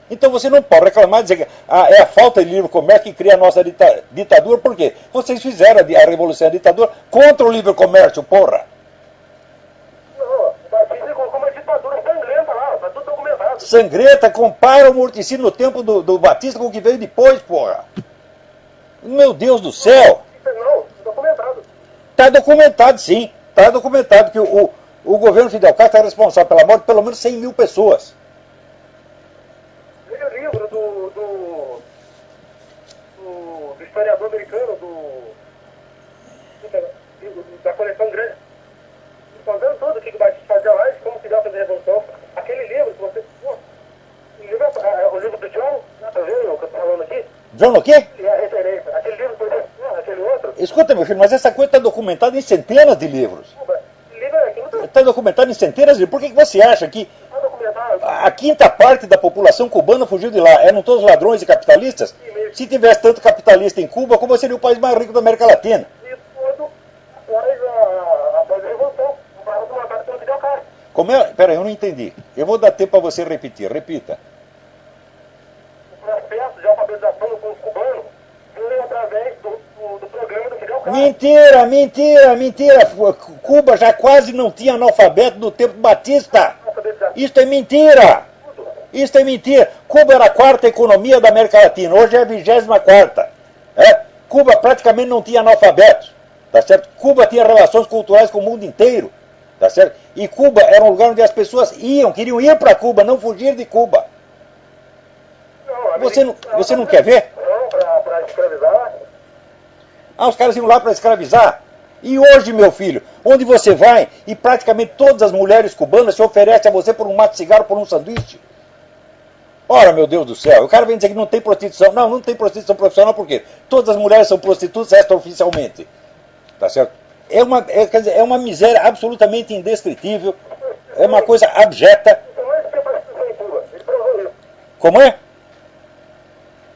Então você não pode reclamar e dizer que é a falta de livre comércio que cria a nossa ditadura, por quê? Vocês fizeram a Revolução e a ditadura contra o livre comércio, porra. Não, o Batista colocou uma ditadura sangrenta lá, tá tudo documentado. Sangrenta, compara o morticínio no tempo do Batista com o que veio depois, porra. Meu Deus do céu. Não, documentado. Está documentado, sim. Está documentado que o governo Fidel Castro é responsável pela morte de pelo menos 100 mil pessoas. Veja o livro do historiador americano, da coleção grande. Contando tudo o que o Batista fazia lá e como Fidel fazia a revolução. Aquele livro que você... o livro do John, tá vendo o que eu tô falando aqui? John o quê? É a referência. Aquele livro que você... aquele outro. Escuta, meu filho, mas essa coisa está documentada em centenas de livros. Está documentado em centenas de livros. Por que você acha que a quinta parte da população cubana fugiu de lá? Eram todos ladrões e capitalistas? Se tivesse tanto capitalista em Cuba, Cuba seria o país mais rico da América Latina. Isso tudo após a revolução. O barro do matado pelo Fidel Castro. Como é? Peraí, eu não entendi. Eu vou dar tempo para você repetir. Repita. O processo de alfabetização com os cubanos veio através do programa do Fidel Castro. Mentira, mentira, mentira. Cuba já quase não tinha analfabeto no tempo do Batista. Isto é mentira. Isto é mentira. Cuba era a quarta economia da América Latina. Hoje é a 24ª. Cuba praticamente não tinha analfabetos. Tá certo? Cuba tinha relações culturais com o mundo inteiro. Tá certo? E Cuba era um lugar onde as pessoas queriam ir para Cuba, não fugir de Cuba. Você não quer ver? Não, para escravizar. Os caras iam lá para escravizar. E hoje, meu filho, onde você vai e praticamente todas as mulheres cubanas se oferecem a você por um maço de cigarro, por um sanduíche. Ora, meu Deus do céu, o cara vem dizer que não tem prostituição. Não tem prostituição profissional, por quê? Todas as mulheres são prostitutas extraoficialmente. Tá certo? Quer dizer, é uma miséria absolutamente indescritível. É uma coisa abjeta. Como é?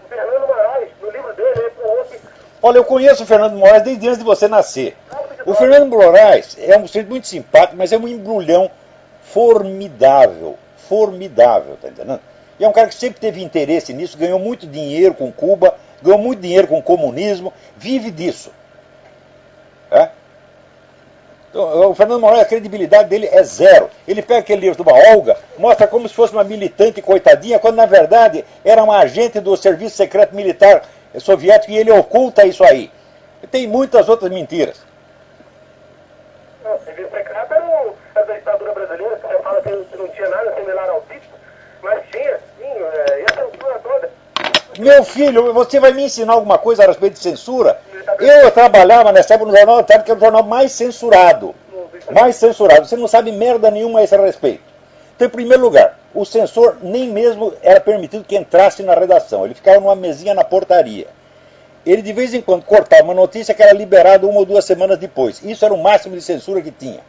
O Fernando Moraes, no livro dele, ele falou que... Olha, eu conheço o Fernando Moraes desde antes de você nascer. O Fernando Moraes é um sujeito muito simpático, mas é um embrulhão formidável. Formidável, tá entendendo? E é um cara que sempre teve interesse nisso, ganhou muito dinheiro com Cuba, ganhou muito dinheiro com o comunismo, vive disso. Então, o Fernando Moraes, a credibilidade dele é zero. Ele pega aquele livro de uma Olga, mostra como se fosse uma militante coitadinha, quando na verdade era uma agente do Serviço Secreto Militar Soviético e ele oculta isso aí. E tem muitas outras mentiras. O Serviço Secreto era da ditadura brasileira, que você fala que não tinha nada similar ao título, mas tinha, sim, e a censura toda. Meu filho, você vai me ensinar alguma coisa a respeito de censura? Eu trabalhava nessa época no Jornal da Tarde, que era o jornal mais censurado. Mais censurado. Você não sabe merda nenhuma a esse respeito. Então, em primeiro lugar, o censor nem mesmo era permitido que entrasse na redação. Ele ficava numa mesinha na portaria. Ele, de vez em quando, cortava uma notícia que era liberada 1 ou 2 semanas depois. Isso era o máximo de censura que tinha.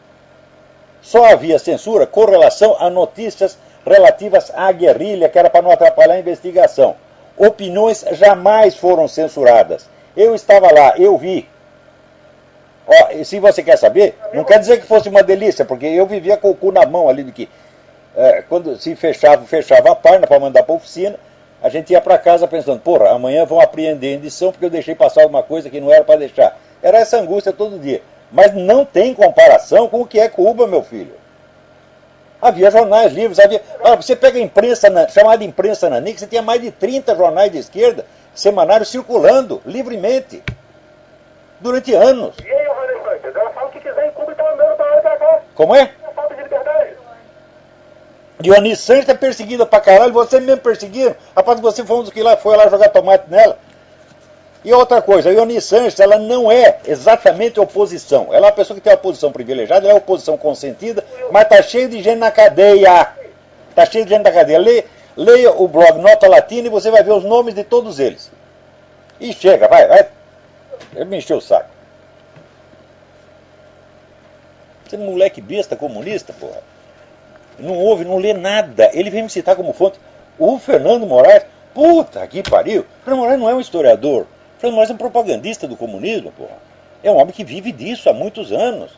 Só havia censura com relação a notícias relativas à guerrilha, que era para não atrapalhar a investigação. Opiniões jamais foram censuradas. Eu estava lá, eu vi. E se você quer saber, não quer dizer que fosse uma delícia, porque eu vivia com o cu na mão ali, de que quando se fechava a página para mandar para a oficina, a gente ia para casa pensando, porra, amanhã vão apreender em edição porque eu deixei passar alguma coisa que não era para deixar. Era essa angústia todo dia. Mas não tem comparação com o que é Cuba, meu filho. Havia jornais livres, você pega a imprensa, chamada imprensa nanica, você tinha mais de 30 jornais de esquerda, semanários circulando livremente, durante anos. E aí, Johannes Sanches, ela fala o que quiser em Cuba e está andando para lá e para cá. Como é? É falta de liberdade. Dionísio Sanches é perseguida pra caralho, você mesmo perseguiram, rapaz, você foi um dos que foi lá jogar tomate nela. E outra coisa, a Dionísio Sanches, ela não é exatamente oposição. Ela é uma pessoa que tem uma posição privilegiada, ela é oposição consentida, mas está cheio de gente na cadeia. Está cheio de gente na cadeia. Leia o blog Nota Latina e você vai ver os nomes de todos eles. E chega, vai. Ele me encheu o saco. Você é um moleque besta comunista, porra. Não ouve, não lê nada. Ele vem me citar como fonte. O Fernando Moraes, puta que pariu! O Fernando Moraes não é um historiador. O Fernando Moraes é um propagandista do comunismo, porra. É um homem que vive disso há muitos anos.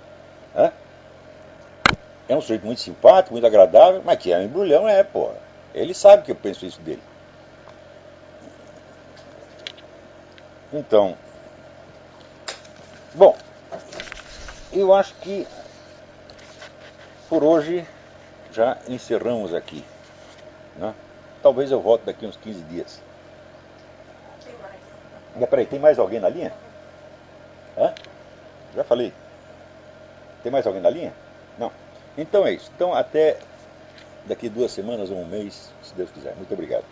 Né? É um sujeito muito simpático, muito agradável, mas que é um embrulhão, porra. Ele sabe que eu penso isso dele. Então, bom, eu acho que por hoje já encerramos aqui. Né? Talvez eu volte daqui uns 15 dias. Tem mais. Peraí, tem mais alguém na linha? Hã? Já falei. Tem mais alguém na linha? Não. Então é isso. Então até daqui 2 semanas ou um mês, se Deus quiser. Muito obrigado.